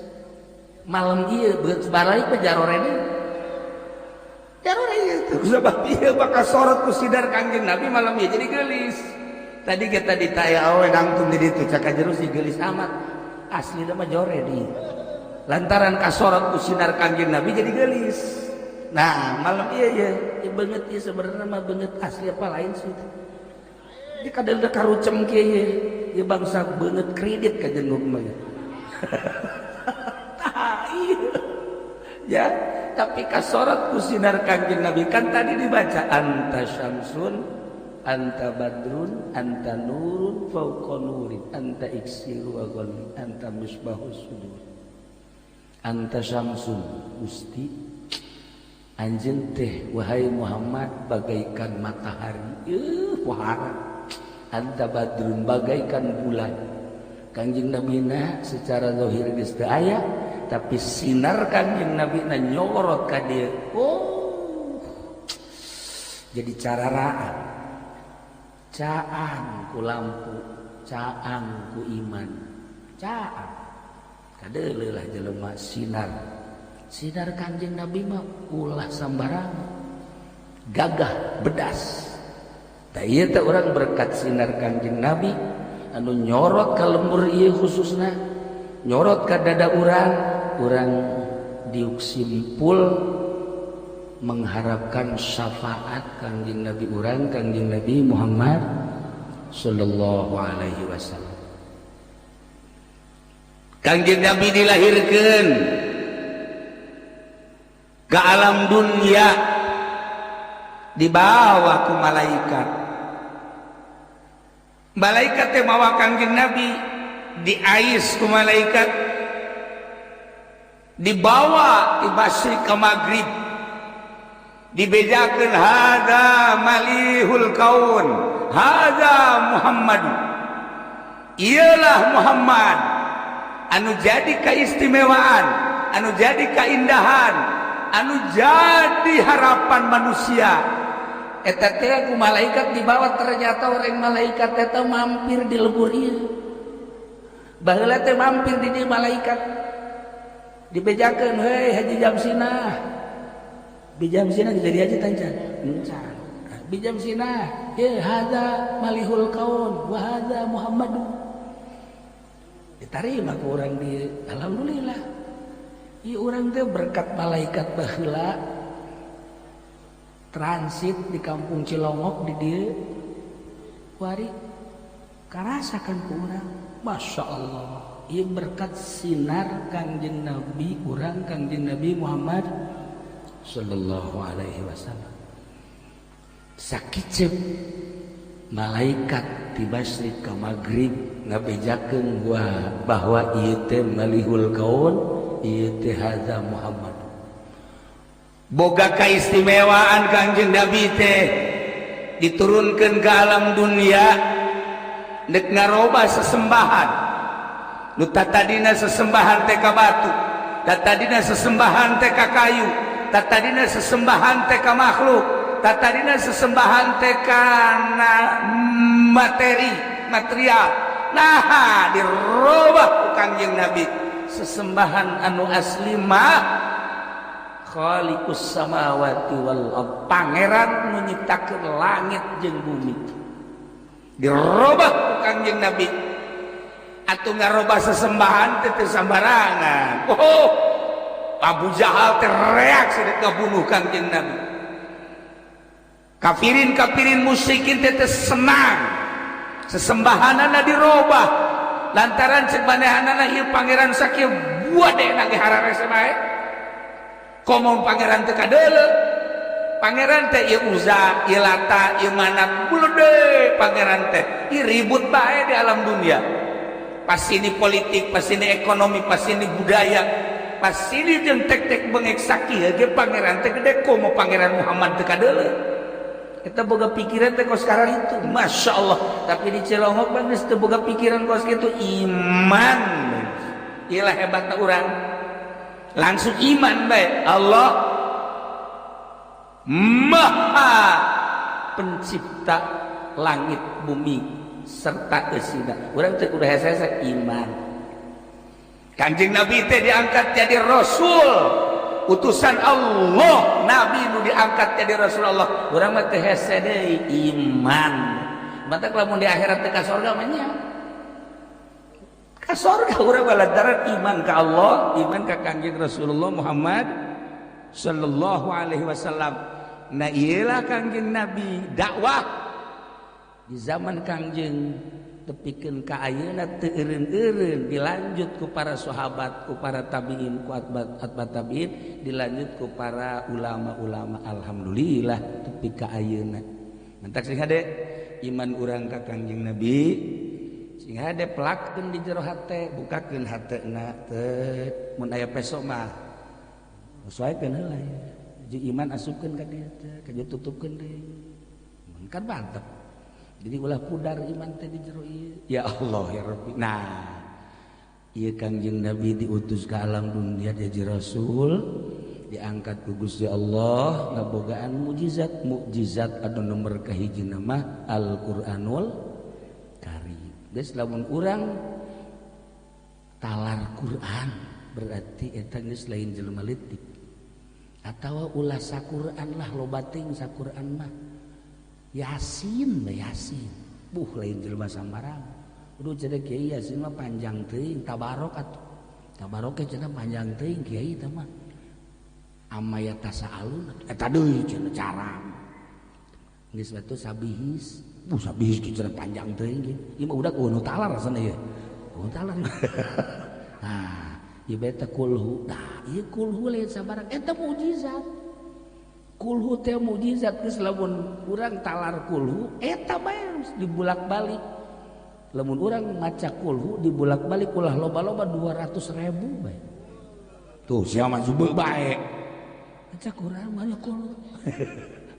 Malam ieu beut balik pe jarorene. Jarorene itu sabab ieu bakal sorot ku sinar Kangjeng Nabi malam ieu jadi geulis. Tadi kita ditanya awe nangtung di ditu caka jero si geulis amat. Asli mah jore di. Lantaran kasorot ku sinar Kangjeng Nabi jadi geulis. Nah, malam ieu beungeut ieu sebenarnya mah beungeut asli apa lain sih. Di kadang karucem kieu ieu bangsa beungeut kredit ka jeung mah. Ya, tapi kasorot ku sinar Kangjeng Nabi kan tadi dibaca anta syamsun, anta badrun, anta nurun fauqa nurin, anta iksiru wa ghalib, anta misbahus sudur. Anta syamsun, Gusti anjeun teh wahai Muhammad bagaikan matahari, pohara. Anta badrun bagaikan bulan. Kangjeng Nabi na secara zahir geus teu aya, tapi sinar Kangjeng Nabi na nyorot ka dieu. Oh. Jadi cararaan. Caang ku lampu, caang ku iman. Caang. Kadeuleuh lah jelema sinar. Sinar Kangjeng Nabi mah ulah sambarangan. Gagah, bedas. Da ieu teh urang berkat sinar Kangjeng Nabi anu nyorot ka lembur ieu khususna, nyorot ka dada urang diuk simpul mengharapkan syafaat Kangjeng Nabi urang, Kangjeng Nabi Muhammad sallallahu alaihi wasallam. Kangjeng Nabi dilahirkeun ke alam dunia dibawa ku malaikat. Malaikat teh mawa Kangjeng Nabi diais ku malaikat, dibawa di masyriq ke maghrib, dibejakeun hada malihul kaun, hada Muhammad. Ialah Muhammad anu jadi keistimewaan, anu jadi keindahan, anu jadi harapan manusia. Eta teh ku malaikat dibawa, ternyata orang malaikat eta mampir di lembur ieu. Baheula teh mampir di dieu malaikat. Dibejakeun, heuy Haji Jamsinah. Bijamsinah jadi haji tancan. Encan. Bijamsinah, ye hadza malihul kaun wa hadza Muhammadun. Diterima ku urang di alhamdulillah. Ieu urang teh berkat malaikat baheula transit di kampung Cilongok di dieu wari karasakan ku urang. Masya Allah, ieu berkat sinar Kangjeng Nabi urang, Kangjeng Nabi Muhammad sallallahu alaihi wasallam. Sakicep malaikat di masyriq ka maghrib ngabejakeun bahwa ieu teh malihul kaun, ieu teh hadza Muhammad. Boga kaistimewaan Kangjeng Nabi teh diturunkeun ke alam dunia dek ngaroba sesembahan. Nu tatadina sesembahan teh ka batu, tatadina sesembahan teh ka kayu, tatadina sesembahan teh ka makhluk, tatadina sesembahan teh kana materi, material. Nah, dirobah ku Kangjeng Nabi sesembahan anu asli mah khaliqus samawati wal ardh, pangeran nu nyiptakeun langit jeung bumi. Dirobah ku Kangjeng Nabi. Atuh ngarobah sesembahan teh teu sambarangan. Oh, Abu Jahal teh reaksi dek kabunuh Kangjeng Nabi. Kafirin musyrikin teh senang. Sesembahanana dirobah. Lantaran cek manehanana ieu pangeran sakieu buadena ge hararese bae. Komo pangeran teh kadeuleu. Pangeran teh ieu Uzza, ieu Lata, ieu Manat, bulude pangeran teh. Ieu ribut bae di alam dunia. Pas ini politik, pas ini ekonomi, pas ini budaya, pas ini jeung tek-tek bengek sakieu ge pangeran teh gede, komo pangeran Muhammad teh kadeuleu. kita boga pikiran teh kos sekarang itu, masya Allah. Tapi di Cilongok banget teu boga pikiran kos gitu iman. Iyalah hebatna urang. Langsung iman bae. Allah Maha Pencipta langit bumi serta eusina. Urang teh kudu hese-hese iman. Kanjeng Nabi teh diangkat jadi rasul. Utusan Allah, Nabi nu diangkat jadi Rasulullah. Urang mah teu hese deui iman. Mata lamun di akhirat teh ka surga mah nya. Ka surga urang lantaran iman ka Allah, iman ka Kanjeng Rasulullah Muhammad sallallahu alaihi wasallam. Nah iyalah Kanjeng Nabi dakwah di zaman Kanjeng tepikeun ka ayeuna teu eureun-eureun, dilanjut ku para sahabat, ku para tabiin, ku atbat tabiin, dilanjut ku para ulama-ulama. Alhamdulillah tepi ka ayeuna. Mantak sing hade iman urang ka Kanjeng Nabi, sing hade pelakkeun di jero hate, bukakeun hateuna teh mun aya peso mah sesuaikeun heula ya. Jeung iman asupkeun ka dieu teh, ka tutupkeun deui. Mun kan mantep. Jadi ulah pudar iman teh di jero ieu. Ya Allah ya Rabbi. Nah, ieu Kangjeng Nabi diutus ka alam dunia jadi rasul, diangkat ku Gusti Allah ngabogaan mukjizat anu nomor kahijina mah Al-Qur'anul Karim. Geus lamun urang talar Quran berarti eta geus lain jelema leutik. Atawa ulah sa-Qur'an lah loba teuing sa-Qur'an mah. Yasin, Yasin. Lain jelema sambarang. Kudu cenah Kiai Yasin mah panjang teuing, tabarok atuh. Tabarok cenah panjang teuing Kiai teh mah. Amaya tasaalun eta deui cenah caram. Geus batu sabihis. Sabihis kieu cenah panjang teuing kieu. Ieu mah udah nu talar rasana ieu. Nu talar. Nah, ieu beta kulhu. Nah, ieu kulhu lain sabarang eta mukjizat. Kulhu teh mukjizat geus lamun urang talar kulhu eta bae dibulak-balik. Lamun urang maca kulhu dibulak-balik ulah loba-loba 200.000 bae. Tuh sia mah subeu bae. Maca Quran mah kulhu.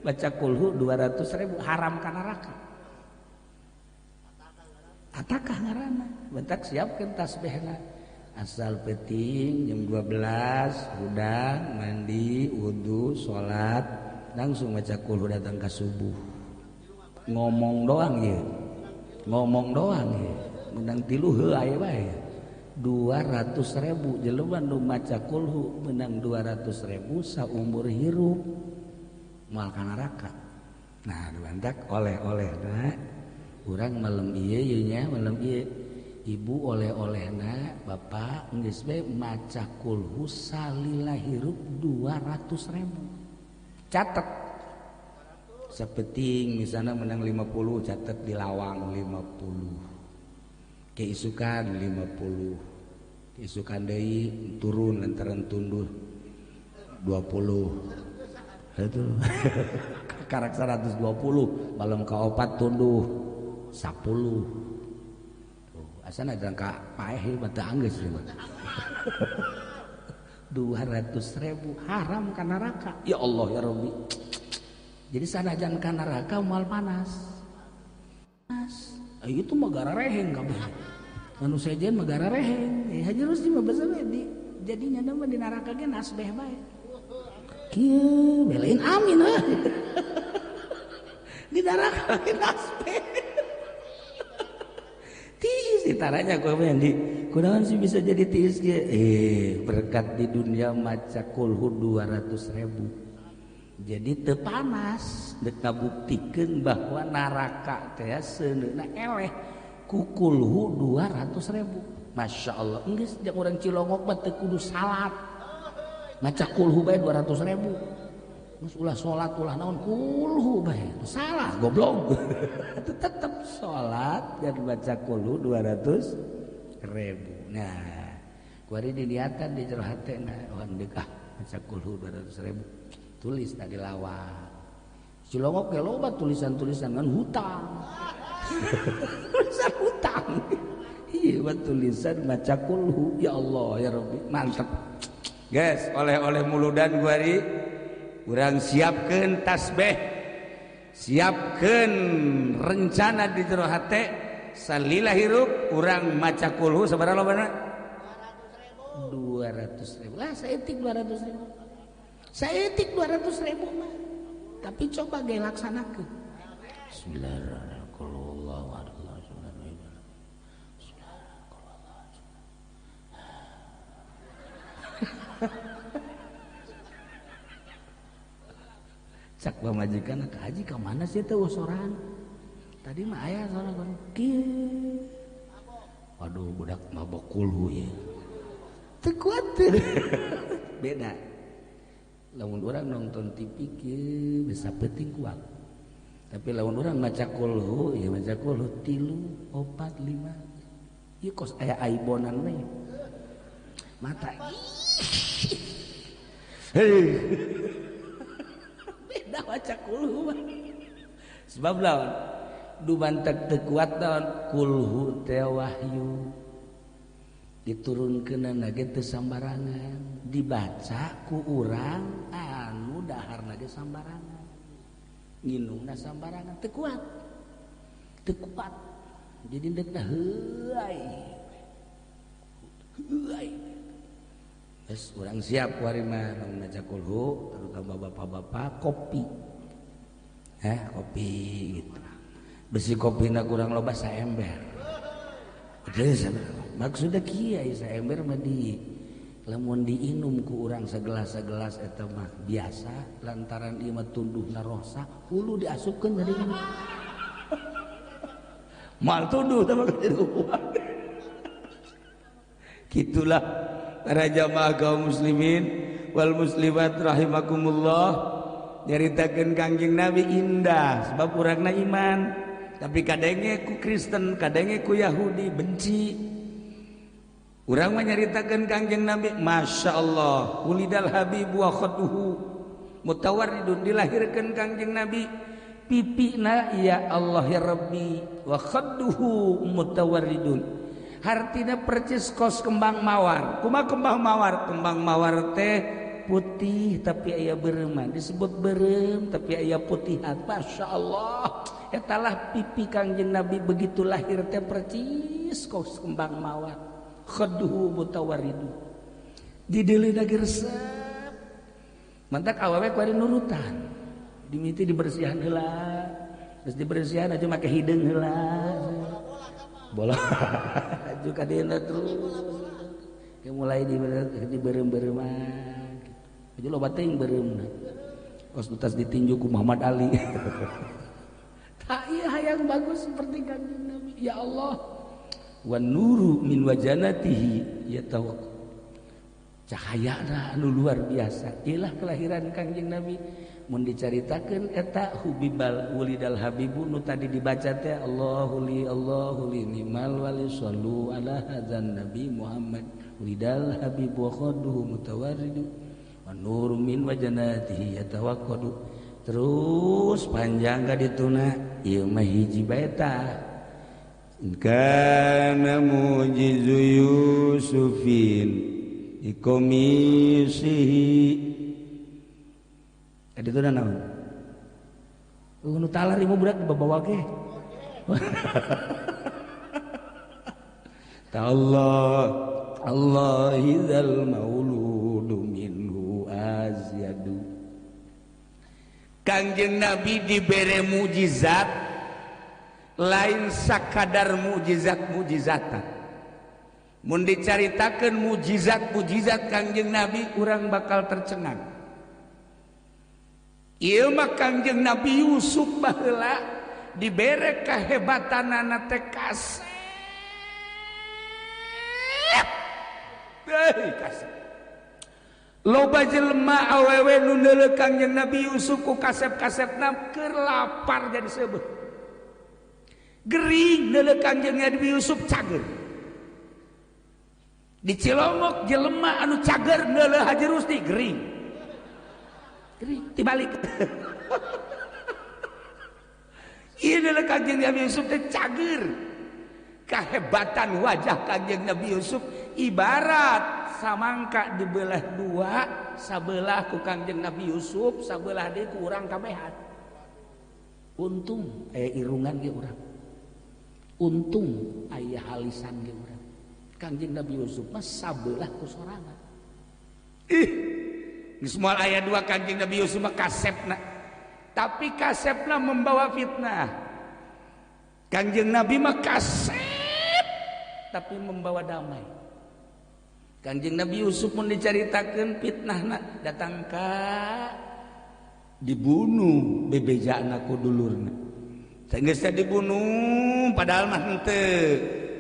Baca kulhu 200.000 haram ka neraka. Atakah ngaranna? Bentak siapkeun tasbihna. Asal peting jam 12 udang mandi wudu salat langsung baca kulhu datang ke subuh. Ngomong doang ya, ngomong doang ya. Menang tilu heuh aya bae 200.000 jelema nu maca kulhu menang 200.000 saumur hirup moal ka neraka. Nah dibantak oleh-oleh nah urang malam ieu nya malam ieu ibu oleh-olehna bapak geus bae maca kulhu salila hirup 200.000. Catet sapeting misalnya menang 50 catet di lawang 50. Keisukan 50. Keisukan deui turun lantaran tunduh 20. Itu karak 120 malam kaopat tunduh 10. Asana jangka paeh bata anggeus mah. 200.000 haram ka neraka. Ya Allah ya Rabbi. Jadi sanajan ka neraka moal panas. Panas. Itu mah gara reheng kabeh. Anu sejen mah gara reheng. Hajarus di mah basa di jadinya nama di neraka ge nasbeh bae. Kieu belain amin ah. Di neraka ge nasbeh. Tiis ditaranya kau di kunaon sih bisa jadi tiis ge berkat di dunia maca kulhu 200.000 jadi teu panas dek ngabuktikeun bahwa neraka teh seuneuna eleh ku kulhu 200.000. Masya Allah geus jeung urang Cilongok mah teu kudu salat maca kulhu bae 200.000 geus ulah salat ulah naon kulhu bae salah goblok. Tetep salat dan baca kulhu 200.000. Nah kuari diliatan di jero hatena hendeuk baca kulhu 200.000 tulis tadi lawang. Cilongok ge loba tulisan-tulisan ngan hutang. Tulisan hutang. Iya tulisan baca kulhu ya Allah ya Rabbi mantep. Guys oleh-oleh muludan kuari urang siapkeun tasbih siapkan rencana di jero hate salila hirup urang maca kulhu sabaraha lobana 200.000 lah saeutik 200.000 saeutik 200.000 mah tapi coba ge laksanakeun bismillahirrahmanirrahim cak pamajikan ke haji ke mana sih teh sorangan tadi mah aya sorangan kieu waduh budak mabok kulhu ya teu kuat beda lamun urang nonton TV kieu bisa penting kuat tapi lamun urang maca kulhu ya maca kulhu 3 4 5 ieu kos aya aibonan we mata beda maca kulhu sebab lawan dumantek teu kuat lawan kulhu teh wahyu diturunkeunna ge teu sambarangan dibaca ku urang anu daharna ge sambarangan nginungna sambarangan teu kuat jadi ndekna heuai geus urang siap kuari mah lamun maca kulhu terutama bapak-bapak kopi kopi gitu besi kopina kurang loba saember maksudnya kieu saember mah di lamun diinum ku urang sagelas-sagelas eta mah biasa lantaran ieu mah tunduhna rosa hulu diasupkeun dari mal tunduh teh mah gitulah para jamaah kaum muslimin wal muslimat rahimakumullah nyaritakeun Kangjeng Nabi indah sebab urangna iman tapi kadenge ku Kristen kadenge ku Yahudi benci urang mah nyaritakeun Kangjeng Nabi masyaallah ulidal habib wa khaduhu mutawarridun dilahirkeun Kangjeng Nabi pipina ya Allah ya Rabbi wa khaduhu mutawarridun hartina percis kos kembang mawar kumaha kembang mawar teh putih tapi aya beureum disebut beureum tapi aya putihan masyaallah etalah pipi Kangjeng Nabi begitu lahir teh percis kos kembang mawar khaduhu mutawarridu di deulina gersep mantak awewe kuari nurutan dimiti dibersihan heula terus dibersihan aja make hideung heula bola aju ka dina terus ke mulai di beureum-beureumna aja loba teuing beureumna kos tutas ditinju ku Muhammad Ali tak ieu hayang bagus seperti Kanjeng Nabi ya Allah wan nuru min wajanatihi yatawakkal cahayana anu luar biasa ilah kelahiran Kanjeng Nabi mun dicaritakeun eta hubibal wulidal habibu nu tadi dibaca teh Allahu li nimal wali sallu ala hadzan nabi Muhammad wulidal habibu wa khaduhu mutawarridu wa nuru min wajanatihi yatawaqqadu terus panjang ka dituna ieu mah hiji baeta kana mujizu yusufin ikomisihi itu naon? Nu talar ieu budak dibawa ge. Allahizal mauludu minhu azyadu. Kangjeng Nabi dibere mujizat lain sakadar mujizat-mujizatan. Mun dicaritakeun mujizat-mujizat Kangjeng Nabi urang bakal tercengang. Ieu mah Kangjeng Nabi Yusuf baheula dibere kahebatanana teh kasep. Kasep. Loba jelema awewe nu neuleuh Kangjeng Nabi Yusuf ku kasep-kasepna keur lapar jadi seubeuh. Gering neuleuh Kangjeng Nabi Yusuf cager. Di Cilongok jelema anu cager neuleuh Haji Rusdi gering. Dibalik ini adalah Kangjeng Nabi Yusuf teh cager kehebatan wajah Kangjeng Nabi Yusuf ibarat samangka dibelah dua sabelah ku Kangjeng Nabi Yusuf sabelah deui ku urang kabehan untung aya irungan ge urang, untung aya halisan ge urang. Kangjeng Nabi Yusuf mah sabelah ku sorangan. Geus moal aya dua Kangjeng Nabi Yusuf mah kasepna, tapi kasepna membawa fitnah. Kangjeng Nabi mah kasep tapi membawa damai. Kangjeng Nabi Yusuf mun dicaritakeun fitnahna datang ka dibunuh bebejana ku dulurna. Geus dibunuh padahal mah henteu.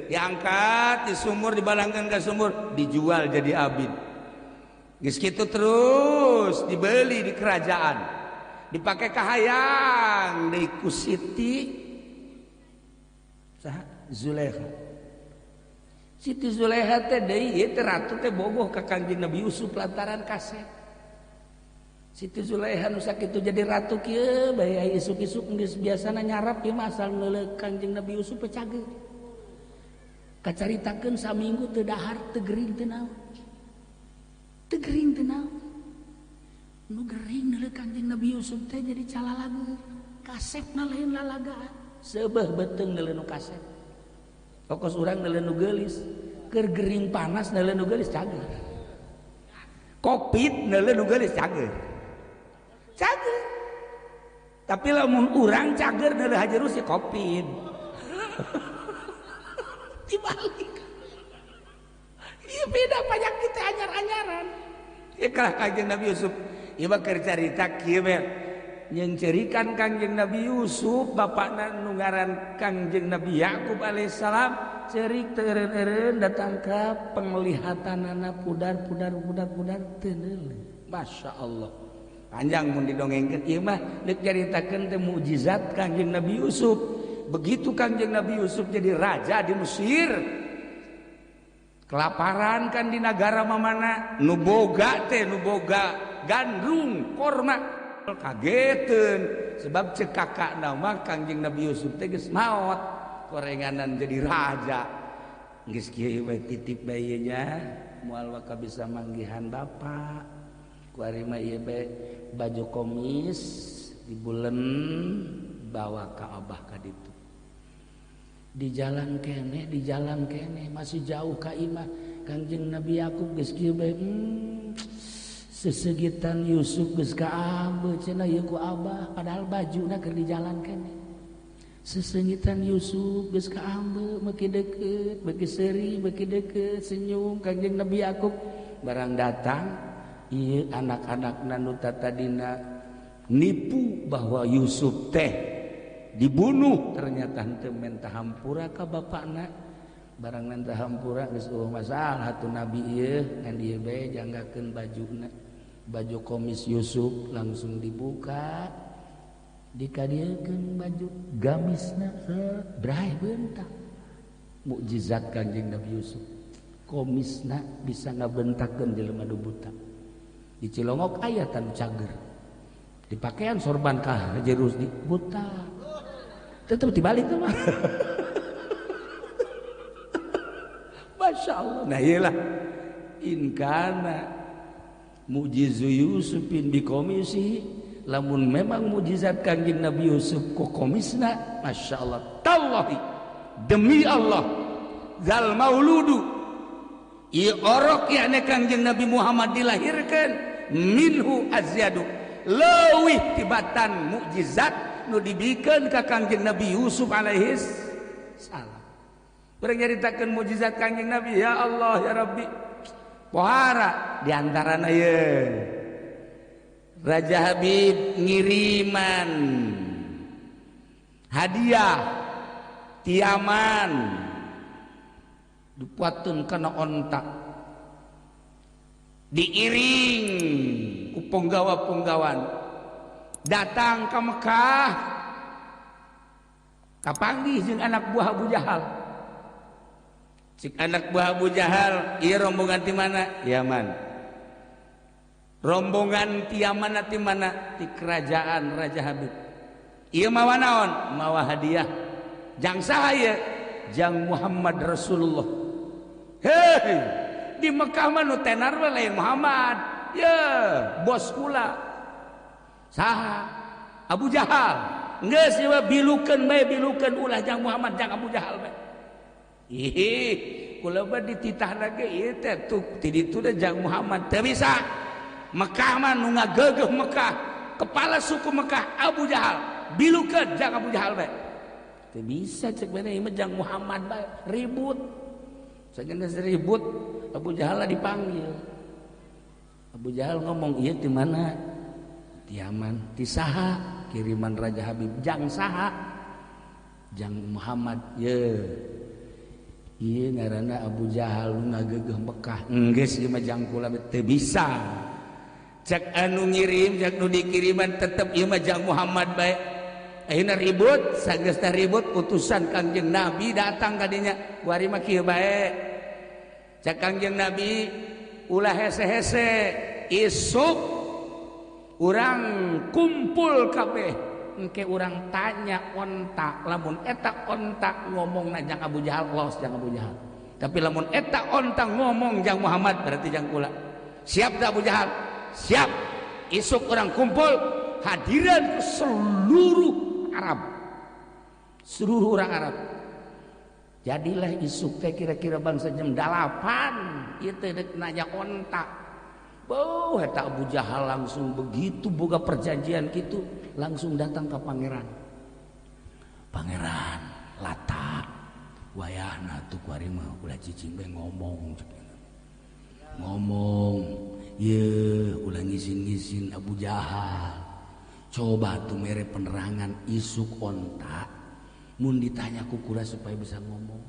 Diangkat di sumur, dibalangkeun ka sumur, dijual jadi abid. Geus kitu terus dibeli di kerajaan. Dipake kahayang deui ku Siti saha Zulekha. Siti Zulekha teh deui ieu teh ratu teh bogoh ka Kangjeng Nabi Yusuf lantaran kasep. Siti Zulekha nu sakitu jadi ratu kieu bae isuk-isuk geus biasana nyarap ieu mah asal ngeuleuk Kangjeng Nabi Yusuf teh cager. Kacaritakeun saminggu teu dahar teu gering teu naon. Teu gering teu naon. Nu gering ngeuleuk Kangjeng Nabi Yusuf teh jadi calalagur. Kasepna lain lalagaan. Seubeuh beuteung ngeuleun nu kasep. Pokos urang ngeuleun nu geulis, keur gering panas ngeuleun nu geulis cager. Covid ngeuleun nu geulis cager. Cager. Tapi lamun urang cager ngeuleun hajerus si Covid. Dibalik. Iya beda penyakit anyar-anyaran. Iklah Kangjeng Nabi Yusuf. Ieu mah keur carita kieu mah nyencerikan Kangjeng Nabi Yusuf bapakna nu ngaran Kangjeng Nabi Yakub alaihissalam cerik teureun-eureun datang ka penglihatanana pudar teu neuleuh. Masyaallah. Panjang mun didongengkeun ieu mah deuk caritakeun teh mukjizat Kangjeng Nabi Yusuf. Begitu Kangjeng Nabi Yusuf jadi raja di Mesir, kelaparan kan di negara mamana, nu boga gandrung korma kageteun sebab cek kakakna mah Kangjeng Nabi Yusuf teh geus maot korenganan jadi raja. Geus kieu we titip bae nya moal waka bisa manggihan bapak. Ku ari mah ieu bae baju komis dibulen bawa ka abah ka ditu. Di jalan kene masih jauh ka imah Kangjeng Nabi Yakub geus kieu bae sesegitan Yusuf geus ka abeuh cenah ieu ku abah padahal bajuna keur di jalan kene. Sesengitan Yusuf geus ka abeuh beuki deukeut beuki seuri beuki deukeut senyum Kangjeng Nabi Yakub barang datang ieu anak-anakna nu tadina nipu bahwa Yusuf teh dibunuh ternyata henteu mentah hampura ka bapakna barang mentah hampura geus masalah atuh nabi ieu ngan ieu bae janggakeun bajuna baju komis Yusuf langsung dibuka dikadiekeun baju gamisna brahe beuntak mukjizat Kangjeng Nabi Yusuf komisna bisa ngabentakkeun jelema nu buta di Cilongok aya tanu cager dipakean sorban ka jerus di buta tetap dibalik tuh mah. Masya Allah. Nah iyalah inkana mujizu Yusufin bi komisi lamun memang mujizat Kangjeng Nabi Yusuf ku komisna Masya Allah tallahi demi Allah zal mauludu ieu orok yakni Kangjeng Nabi Muhammad dilahirkan minhu azyadu leuwih tibatan mukjizat nu dibikeun ka Kangjeng Nabi Yusuf alaihis salam. Urang nyaritakeun mukjizat Kangjeng Nabi ya Allah ya Rabbi. Pohara di antarana ye Raja Habib ngiriman hadiah tiaman dipuatkeun kana ontak diiring ku punggawa-punggawan datang ke Mekah kapanggih jeung anak buah Abu Jahal cik anak buah Abu Jahal ieu rombongan ti mana Yaman rombongan ti Yaman ti mana ti kerajaan Raja Habib ieu mawa naon mawa hadiah jang saha ieu jang Muhammad Rasulullah hei di Mekah mah nu tenar we lain Muhammad ye bos kula saha Abu Jahal geus ieu bilukeun bae bilukeun ulah Jang Muhammad jang Abu Jahal bae. Ih, kula mah dititahna ge ieu teh tuh ti ditu teh Jang Muhammad teu bisa. Mekah mah nu ngageugeuh Mekah, kepala suku Mekah Abu Jahal, bilukeun jang Abu Jahal bae. Teu bisa cek bener ieu mah Jang Muhammad bae ribut. Sageus ribut Abu Jahal dipanggil. Abu Jahal ngomong, "Ieu di mana?" "Di Yaman." "Ti saha?" "Kiriman Raja Habib." "Jang saha?" "Jang Muhammad." "Ye. Ieu ngaranna Abu Jahal nu ngageugeuh Mekah." "Enggeus ieu mah jang kula teu bisa." Cek anu ngirim, cek nu dikiriman tetep ieu mah Jang Muhammad bae. Ayeuna ribut, sageusna ribut utusan Kangjeng Nabi datang ka dinya. "Kuari mah kieu bae." Cek Kangjeng Nabi ulah hese-hese, isuk urang kumpul kabeh engke urang tanya onta, lamun eta onta ngomongna Jang Abu Jahal los Jang Abu Jahal. Tapi lamun eta onta ngomong Jang Muhammad berarti jang kula. Siap da Abu Jahal? Siap. Isuk orang kumpul hadiran seluruh Arab, seluruh orang Arab. Jadilah isuk teh kira-kira bangsa jam 8 ieu teh nanya onta. Beuh eta Abu Jahal langsung begitu boga perjanjian kitu langsung datang ke pangeran. "Pangeran, lata wayahna tuh kuari mah ulah cicing bae ngomong." Ngomong, "Ye, ulah ngisin-ngisin Abu Jahal. Coba tuh mere penerangan isuk onta. Mun ditanya ku kula supaya bisa ngomong."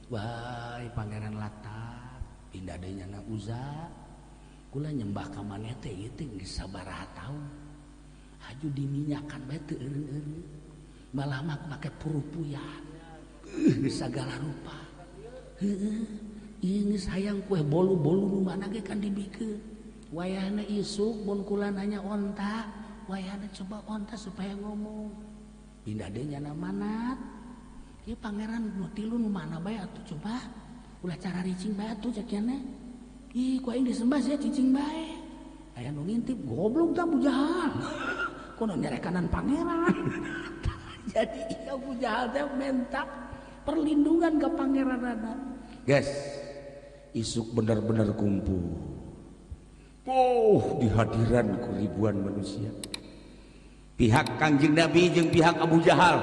"Wai Pangeran Lata, pindah deui nya Uza. Kula nyembah ka maneh teh ieu teh geus sabaraha taun. Haju diminyakan bae teu eureun-eureun. Malah mah make purupuyan. Segala rupa. Heueuh. Ieu geus hayang kue bolu-bolu nu mana ge kan dibikeun. Wayahna isuk mun kula nanya onta, wayahna coba onta supaya ngomong. Pindah deui nya manat. Ieu pangeran nu tilu nu mana bae atuh coba. Ulah cara ricing bae atuh cekiana. Ih, ku aing disembah sia cicing bae. Aya nu ngintip goblok tah Abu Jahal. Kudu nyerekanan pangeran." Jadi Abu Jahal teh minta perlindungan ke pangeranana. Guys, isuk benar-benar kumpul. Di hadiran ku ribuan manusia. Pihak Kangjeng Nabi jeung pihak Abu Jahal.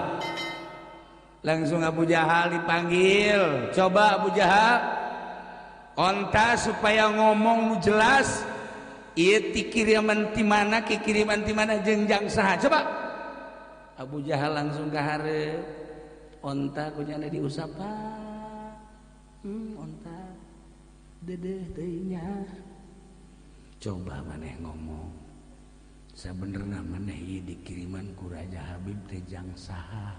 Langsung Abu Jahal dipanggil. "Coba Abu Jahal, onta supaya ngomong nu jelas. Ieu ti kiriman ti mana, kiriman ti mana jeung jang saha. Coba." Abu Jahal langsung ka hareup. Onta kunyana diusapan. Onta dedeh teuing nya. "Coba maneh ngomong. Sabenerna maneh ieu dikiriman ku Raja Habib teh jang saha?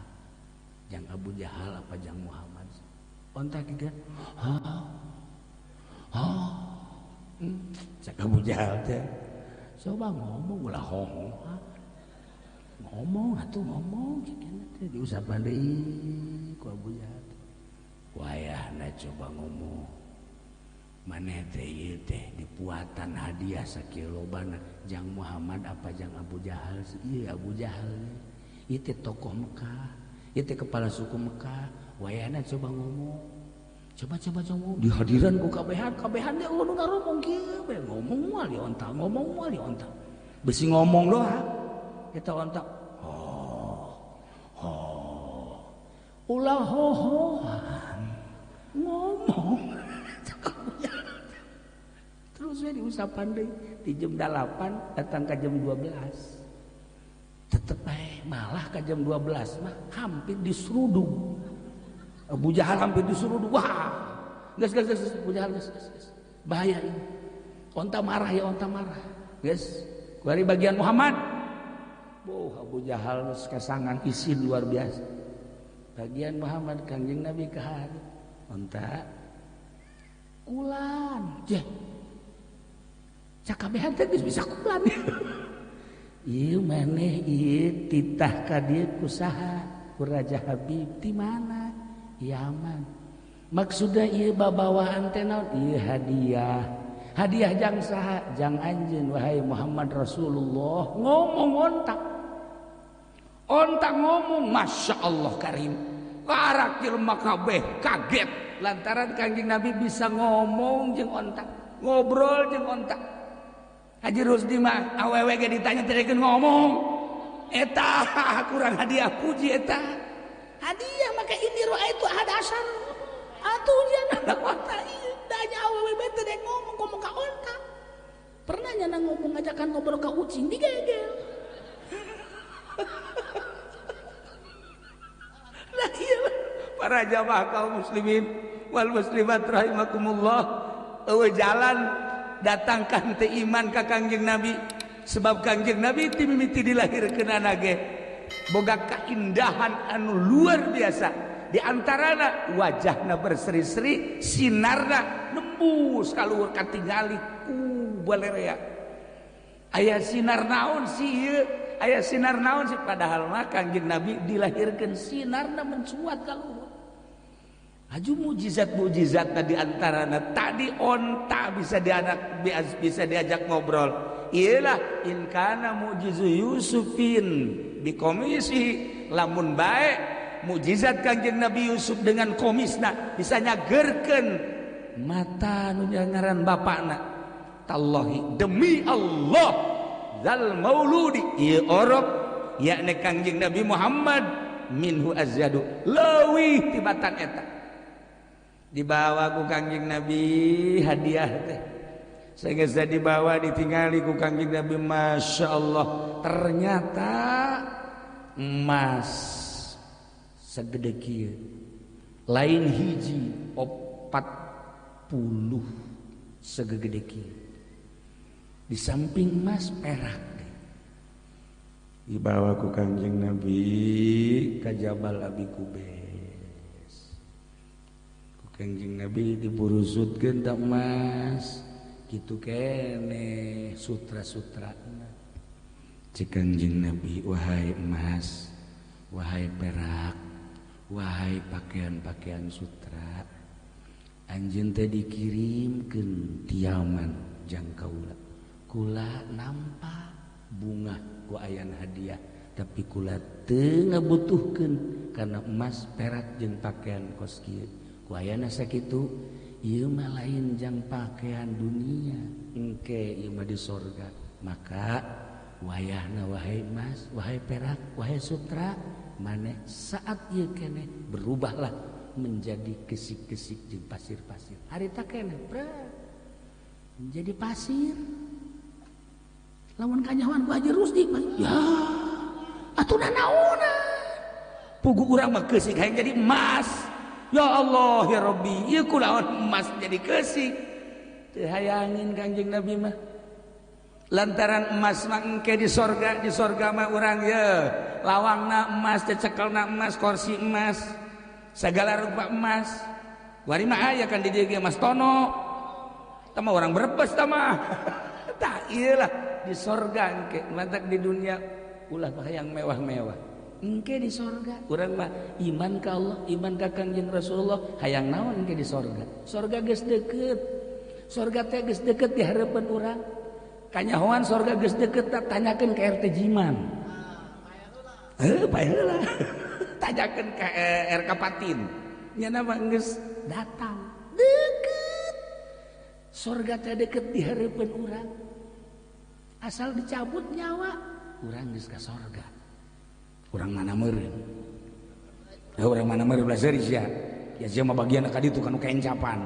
Jang Abu Jahal apa jang Muhammad?" Onta kitu. Cak Abu Jahal teh, "Coba ngomong ulah hoho. Ngomong atuh ngomong." Cekeuna teh diusapan deui ku Abu Jahal. "Wayahna coba ngomong. Maneh teh ieu teh dipuatan hadiah sakieu lobana jang Muhammad apa jang Abu Jahal?" "Ieu Abu Jahal. Ieu teh tokoh Mekah. Ieu teh kepala suku Mekah. Wayahna coba ngomong. Coba ngomong." Di hadiran ku kabehan teh ulun ngomong kieu bae. Ngomong moal di onta. Besi ngomong doang. Eta onta. Ulah hohoan. Ngomong. Terus we diusapan deui di jam 8 datang ke jam 12. Tetep bae malah ke jam 12 mah hampir diseruduk. Abu Jahal hampir diseruduk. Wah. Geus Abu Jahal geus. Bahaya ini. Onta marah ya, onta marah. Geus, kuari bagian Muhammad. Abu Jahal geus kasangan isin luar biasa. Bagian Muhammad Kangjeng Nabi kahari. Onta kulan. Cakabehan teh geus bisa kulan. Ieu maneh ieu titah ka dieu ku saha? Ku Raja Habib di mana? Yaman. Maksudna ieu babawaan teh naon? Ieu hadiah. Hadiah jang saha? Jang anjeun wahai Muhammad Rasulullah. Ngomong ontak. onta ngomong, Masya Allah Karim, karak jelema kabeh kaget lantaran Kangjeng Nabi bisa ngomong jeung onta, ngobrol jeung onta. Haji Rusdi mah awewe ge ditanya teh ngomong, eta kurang hadiah puji eta. Hadiah maka ini roa itu ada asal. Atuh jangan onta ieu danya awewe bete teh ngomong ka onta. Pernah nyana ngomong ngajakan ngobrol ka ucing digegel. Nah iya para jamaah kaum muslimin wal muslimat rahimakumullah, eueuh jalan datangkan teu iman ka Kangjeng Nabi sebab Kangjeng Nabi ti mimiti dilahirkeun ge boga kaindahan anu luar biasa, di antarana wajahna berseri-seri, sinarna nembus kaluhur katingali balerea. Aya sinar naon sih ieu? Aya sinar naon sih? Padahal mah Kangjeng Nabi dilahirkeun sinarna mencuat kaluhur. Aju mujizat-mujizatna di antarana tadi onta bisa diajak ngobrol. Iyalah in kana mujizu Yusufin bikomisi, lamun bae mujizat Kangjeng Nabi Yusuf dengan komisna bisa nyagerkeun mata nu ngaran bapakna. Tallahi demi Allah zal mauludi ieu orok yakni Kangjeng Nabi Muhammad minhu azyadu leuwih tibatan eta. Dibawa ku Kangjeng Nabi hadiah teh. Saenggeus dibawa ditingali ku Kangjeng Nabi, Masya Allah ternyata emas segede kieu. Lain hiji 40 segede kieu. Di samping emas perak. Dibawa ku Kangjeng Nabi ka Jabal Abi Kubais. Kangjeng Nabi diburusutkeun ta emas kitu kene sutra-sutrana. Cek Kangjeng Nabi, wahai emas, wahai perak, wahai pakaian-pakaian sutra, anjeun teh dikirimkeun ti Yaman jang kaula. Kula nampa bunga ku ayan hadiah, tapi kula teu ngabutuhkeun karena emas, perak jeung pakaian kos kieu. Wayana sakitu ieu mah lain jang pakaian dunia, engke ieu mah di sorga. Maka wayahna wahai emas, wahai perak, wahai sutra, maneh saat ieu keneh berubahlah menjadi kesik-kesik jeung pasir-pasir. Harita keneh menjadi pasir. Lamun kanyawan ku Haji Rusdi, ya atuh naona. Pugu urang mah kesik hayang jadi emas. Ya Allah ya Rabbi, ieu kunaon emas jadi kesik. Teu hayangin Kangjeng Nabi mah. Lantaran emas mah engke di sorga mah urang ye. Lawangna emas, cekelna emas, kursi emas, segala rupa emas. Wari mah aya kan di dieu emas tono. Tah mah urang Brebes tah mah. Tah ieu lah di sorga engke, mantak di dunia ulah hayang mewah-mewah. Engke di sorga urang mah iman ka Allah, iman ka Kangjeng Rasulullah, hayang naon engke di sorga. Sorga geus deukeut. Sorga teh geus deukeut di hareupeun urang. Kanyahoan sorga geus deukeut, tanyakeun ka RT Jiman. Pae heula. Tanyakeun ka RK Patin. Nyana mah geus datang. Deukeut. Sorga teh deukeut di hareupeun urang. Asal dicabut nyawa, urang geus ka sorga. Urang mana meureun. Urang mana meureun belajar sia. Ya sia mah bagian ka ditu kanu kaencapan.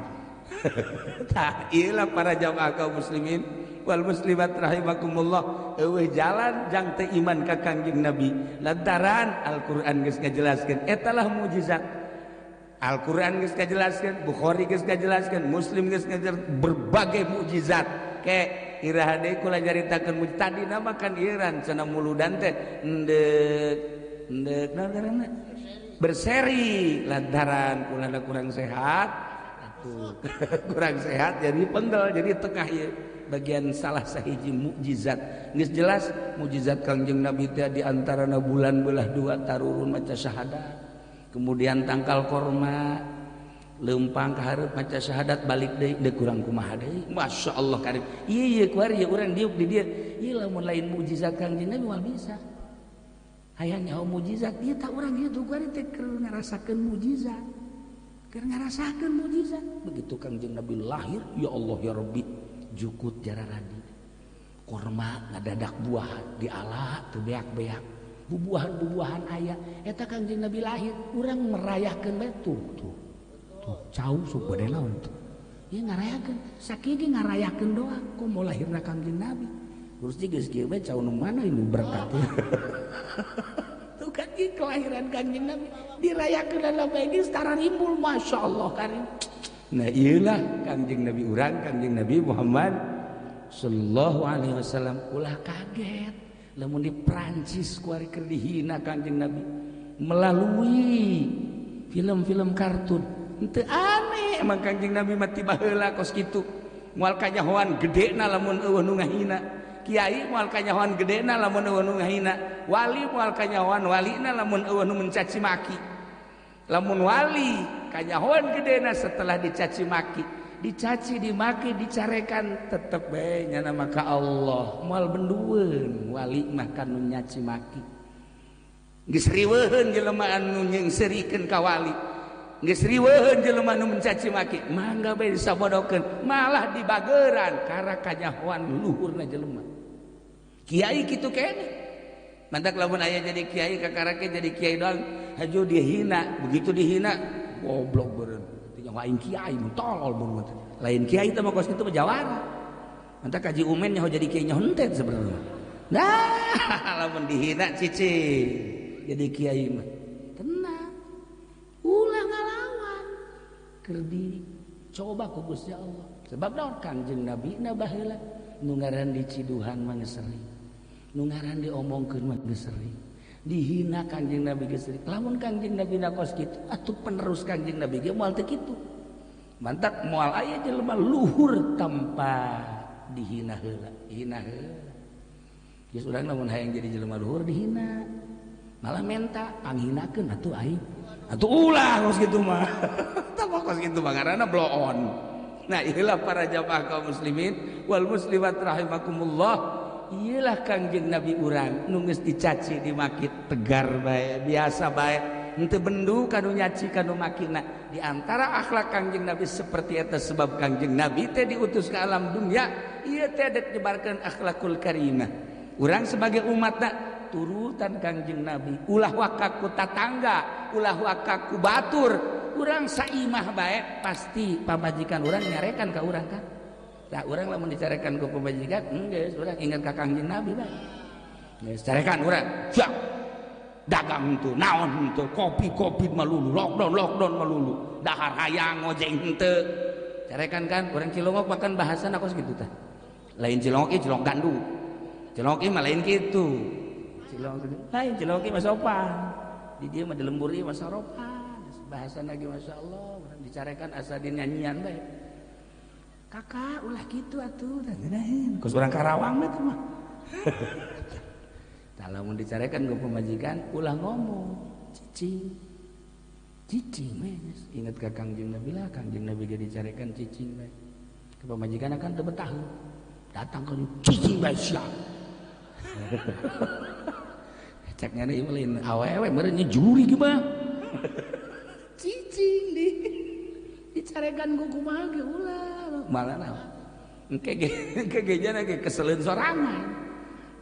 Tah ieu para jamaah kaum muslimin wal muslimat rahimakumullah, eueuh jalan jang teu iman ka Kangjeng Nabi lantaran Al-Qur'an geus ngajelaskeun eta lah mujizat. Al-Qur'an geus ngajelaskeun, Bukhari geus ngajelaskeun, Muslim geus ngajelaskeun berbagai mujizat. Ke iraha deui kula nyaritakeun mujizat tadi nama kan ieuran cenah muludan teh endek naon ngaranna berseri lantaran kulana kurang sehat atuh kurang sehat jadi penggal jadi tengah ieu bagian salah sahiji mukjizat geus jelas mukjizat Kangjeng Nabi teh di antarana bulan belah dua tarurun maca syahadat, kemudian tangkal korma leumpang ka hareup maca syahadat balik deui deuk urang kumaha deui. Masya Allah karim ieu kuari urang diuk di dieu ieu lamun lain mukjizat Kangjeng Nabi moal bisa aya nyaho mujizat ieu tah urang ieu dugari teh keur ngarasakeun mujizat begitu Kangjeng Nabi lahir ya Allah ya Rabbi jukut jararadi korma ngadadak buah diala teu beak-beak bubuahan aya eta Kangjeng Nabi lahir urang merayakeun bae tuh cau sok bade naon tuh ieu ngarayakeun sakigi ngarayakeun doang komo lahirna Kangjeng Nabi terus geus kieu bae cau nu mana ini berkatnya tuh kan kelahiran Kangjeng Nabi dirayakeun dalam bae setara rimbul masyaallah karim nah ieulah Kangjeng Nabi urang Kangjeng Nabi Muhammad sallallahu alaihi wasallam ulah kaget lamun di Prancis kuari keur dihina Kangjeng Nabi melalui film-film kartun henteu aneh emang Kangjeng Nabi mati baheula kos kitu moal kanyahoan gedena lamun eueuh nu ngahina kiai moal kanyahoan gedena lamun eueuh nu ngahina wali moal kanyahoan walina lamun eueuh nu mencaci maki lamun wali kanyahoan gedena setelah dicaci maki dicaci dimaki dicarekan tetep bae nyana maka Allah moal bendueun wali mah kanu nyaci maki geus riweuheun jelema anu nyeungseurikeun ka wali geus riweuheun jelema anu mencaci maki mangga bae disabodokeun malah dibageuran kara kanyahoan luhurna jelema kiai kitu keneh mantak lamun aya jadi kiai kakarake jadi kiai doang hajo dihina begitu dihina goblok beureun tinggal lain kiai mun tolol mun lain kiai teh mah kos kitu mah jawara mantak kaji umen nyaho jadi kiai nyaho henteu sebenarnya nah lamun dihina cicing jadi kiai mah tenang ulah ngalawan keur dicoba ku Gusti Allah sebab naon Kangjeng Nabi na baheula nu ngaran diciduhan mah geus sering nu ngaran diomongkeun mah geus sering dihina Kangjeng Nabi geus sering lamun Kangjeng Nabi na kos kitu atuh penerus Kangjeng Nabi ge moal teu kitu mantak moal aya jelema luhur tanpa dihina heula geus urang lamun hayang jadi jelema luhur dihina malah menta panghinakeun atuh aing atuh ulah kos kitu mah tah kos kitu mah ngaranna blow on nah ieulah para jamaah kaum muslimin wal muslimat rahimakumullah iyalah Kangjeng Nabi urang nu geus dicaci dimaki tegar bae biasa bae henteu bendu kanu nyaci kanu makina di antara akhlak Kangjeng Nabi seperti eta sebab Kangjeng Nabi teh diutus ke alam dunia ieu teh dek nyebarkeun akhlakul karimah urang sebagai umatna turutan Kangjeng Nabi ulah wakaku tatangga ulah wakaku batur urang saimah bae pasti pamajikan urang nyarekan ka urang kan tah urang lamun dicarekan ku pamajikan geus urang ingat ka Kangjeng Nabi bae geus carekan urang siap dagang henteu naon henteu kopi malulu lockdown malulu dahar hayang ngojeng henteu carekan kan urang Cilongok makan bahasana kos kitu tah lain Cilongok ieu Cilongok gandu Cilongok ieu mah lain kitu lain Cilongok ieu mah sopan di dieu mah di lembur ieu mah saropan bahasana ge masyaallah urang dicarekan asa dinyanyian bae kakak ulah gitu atuh tangeunaheun kos urang Karawang teh mah tah lamun dicarekan ku pamajikan ulah ngomong cicing we inget ka Kangjeng Nabi lah Kangjeng Nabi ge dicarekan cicing bae ke pamajikan akan teu betah datang ka cicing bae sia cek nyana ieu lain awewe meureun juri ge mah cicing dicarekan ku kumaha ge ulah malah naon engke ge jana ge keseleun sorangan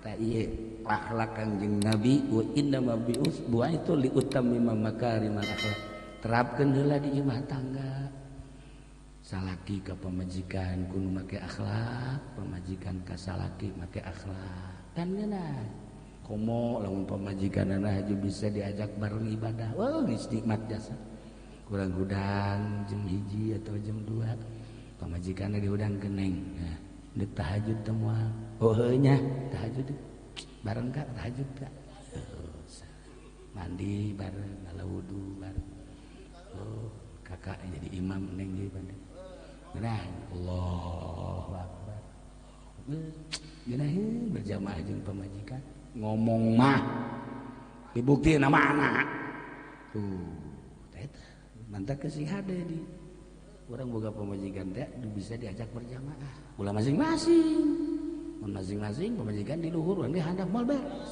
tah ieu akhlak Kangjeng Nabi wa inna ma bi'us buah itu li utammima makarimal akhlak terapkeun heula di rumah tangga salaki ka pamajikan kudu make akhlak pamajikan ka salaki make akhlak kan geuna komo lamun pamajikanana haji bisa diajak bareng ibadah wah geus nikmat jasa kurang gudang jam 1 atau jam 2 pamajikanna diudang keneng nah deuk tahajud teh moal oh heuh nya tahajud bareng kak tahajud kak mandi bareng ngala wudu bareng oh kakak jadi imam neng jadi banding genah Allahu akbar genah berjamaah jeung pamajikan ngomong mah dibuktiina mana tuh eta mantak kesih hade di urang boga pamajikan teh bisa diajak berjamaah ulah masing-masing masing-masing pemajikan di luhur dia handap mal beres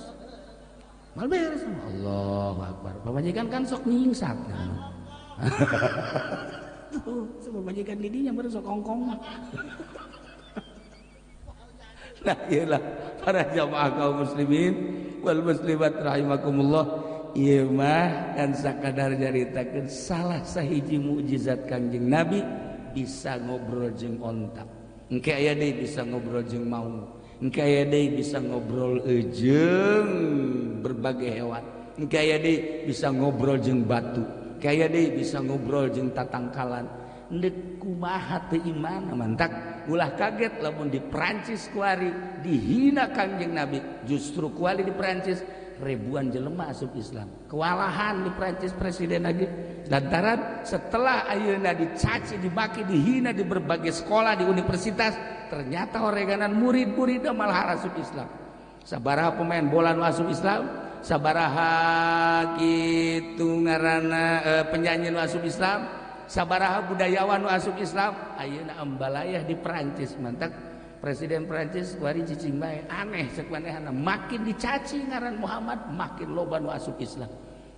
mal beres. Allahu Akbar. Pamajikan kan sok nyingsat. Tuh, pamajikan didinya baru sok kongkong. Nah, iyalah para jamaah kaum muslimin wal muslimat rahimakumullah. Ieu mah kan sakadar nyaritakeun salah sahiji mukjizat Kangjeng Nabi bisa ngobrol jeung onta. Engke aya deui bisa ngobrol jeung maung. Engke aya deui bisa ngobrol jeung berbagai hewan. Engke aya deui bisa ngobrol jeung batu. Engke aya deui bisa ngobrol jeung tatangkalan. Ndek kumaha teu iman mantak ulah kaget lamun di Prancis kuari dihina Kangjeng Nabi. Justru kuali di Prancis ribuan jelema asup Islam. Kewalahan di Prancis presiden lagi lantaran setelah ayeuna dicaci, dibaki, dihina di berbagai sekolah di universitas, ternyata oreganan murid-murid malah asup Islam. Sabaraha pemain bola nu asup Islam, sabaraha kitu ngaranna penyanyi nu asup Islam, sabaraha budayawan nu asup Islam. Ayeuna ambalayah di Prancis mantak Presiden Prancis kuari cicing bae aneh cek manehna makin dicaci ngaran Muhammad makin loba nu asup Islam.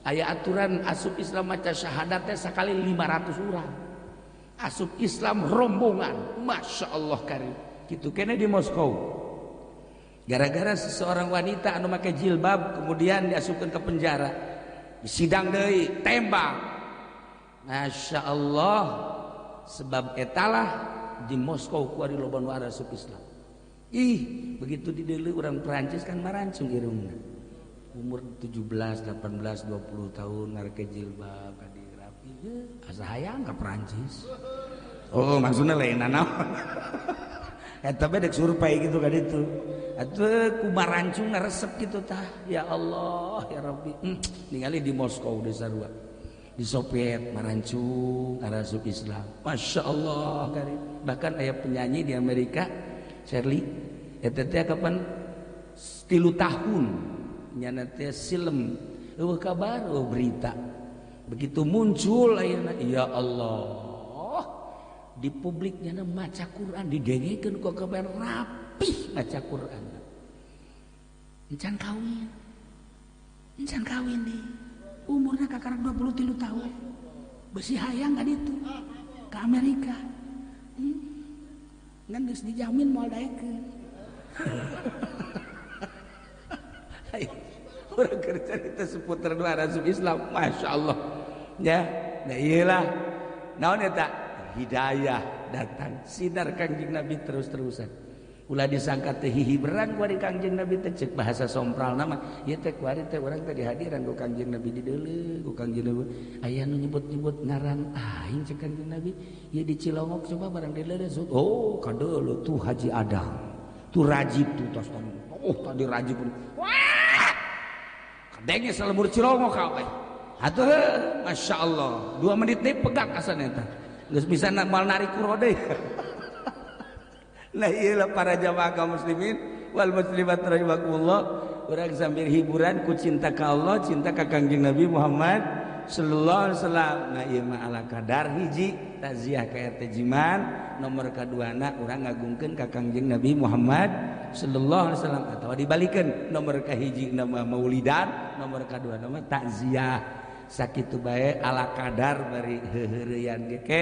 Aya aturan asup Islam maca syahadat teh sakali 500 urang. Asup Islam rombongan, Masya Allah karim. Kitu kene di Moskow. Gara-gara seseorang wanita anu make jilbab kemudian diasupkeun ke penjara. Disidang deui, tembak. Masya Allah, sebab etalah di Moskow kuari loba nu asup Islam. Ih, begitu di dieu urang Prancis kan marancung irungna. Umur 17, 18, 20 tahun ngareke jilbab kadi rapi. Asa hayang ka Prancis. Oh, maksudna lain naon. Eta bae dek survei gitu ka ditu. Atuh ku marancung resep gitu tah. Ya Allah, ya Rabbi. Ningali di Moskow di sarua. Di Soviet marancung arasup Islam. Masya Allah karim. Bahkan ayah penyanyi di Amerika Shirley eta teh kapan 3 tahun nyana teh silem eueuh kabar eueuh berita begitu muncul ayeuna ya Allah di publik nyana maca Quran didengekeun ku kabar rapih maca Quran encan kawin di umurnya kakarek 23 tahun besi hayang kan itu ke Amerika ngan geus dijamin moal daekeun urang keur carita seputar nu asup Islam Masya Allah ya. Nah iyalah naon eta hidayah datang sinar Kangjeng Nabi terus-terusan ulah disangka teh hihiberan ku ari Kangjeng Nabi teh ceuk bahasa sompral nama ieu teh ku ari teh urang teh dihadiran ku Kangjeng Nabi di deuleu ku Kangjeng Nabi aya nu nyebut-nyebut ngaran aing ceuk Kangjeng Nabi ieu di Cilongok coba barang deuleu oh kadeuleu tuh Haji Adang tuh Rajib tuh tos oh tadi Rajib wah kadenge salebur Cilongok ka we atuh Masya Allah 2 menit deui pegang asana eta geus bisa moal narik kurode. Nah iyalah para jamaah kaum muslimin wal muslimat rahimakumullah urang sambil hiburan ku cinta ka Allah cinta ka Kangjeng Nabi Muhammad sallallahu alaihi wasallam. Nah ieu mah ala kadar hiji taziah ka RT Jiman nomor kaduana urang ngagungkeun ka Kangjeng Nabi Muhammad sallallahu alaihi wasallam atawa dibalikeun nomor kahiji nama maulidan nomor kadua nama takziah sakitu bae ala kadar bari heureuyan ge ke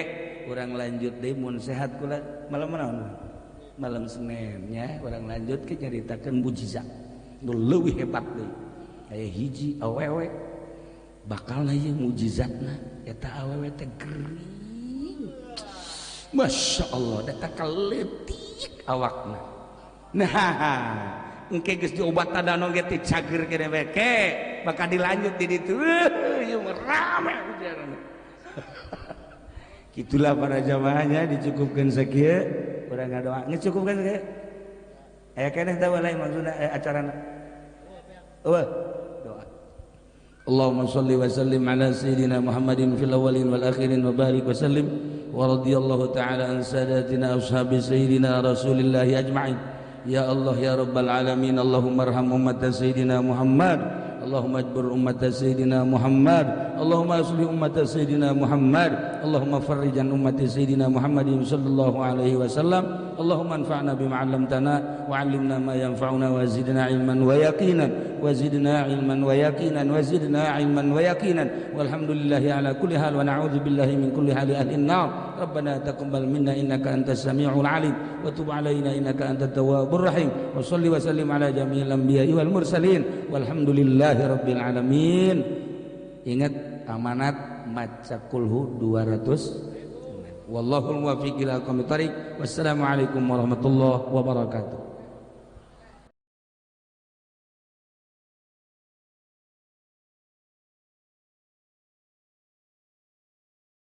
urang lanjut deui mun sehat kula malam naon malam Senin nya orang lanjut ke nyaritakeun mukjizat nu leuwih hebat deui aya hiji awewe bakalna ieu mukjizatna eta awewe teh gering Masya Allah eta kaleutik awakna nah engke geus diobat tadano ge teh cager kene we ke bakal dilanjut di ditu ieu rame ujarana. Kitulah para jamaahnya dicukupkeun sakieu urang ngadoa ngecukupkeun sakieu aya keneh tah lain maksudna acarana eueuh doa Allahumma shalli wa sallim ala sayyidina Muhammadin fil awwalin wal akhirin wa barik wa sallim wa radhiyallahu ta'ala an sadatina ashabi sayyidina Rasulillah ajma'in ya Allah ya rabbal alamin Allahumma arham ummat sayyidina Muhammad Allahumma ajbur ummat sayyidina Muhammad Allahumma aslih ummat sayyidina Muhammad Allahumma farrijan ummat sayyidina Muhammadin sallallahu alaihi wasallam Allahumma anfa'na bima 'allamtana wa 'allimna ma yanfa'una wa zidna ilman wa yaqinan وزدنا علما ويقينا وزدنا علما ويقينا والحمد لله على كل حال ونعوذ بالله من كل حال أهل النار ربنا تقبل منا إنك أنت السميع العليم وتب علينا إنك أنت التواب الرحيم وصل وسلم على جميع الأنبياء والمرسلين والحمد لله رب العالمين. Ingat amanat maca kulhu 200. Wallahul muwaffiq ila aqwamit thariq. Wassalamualaikum warahmatullahi wabarakatuh.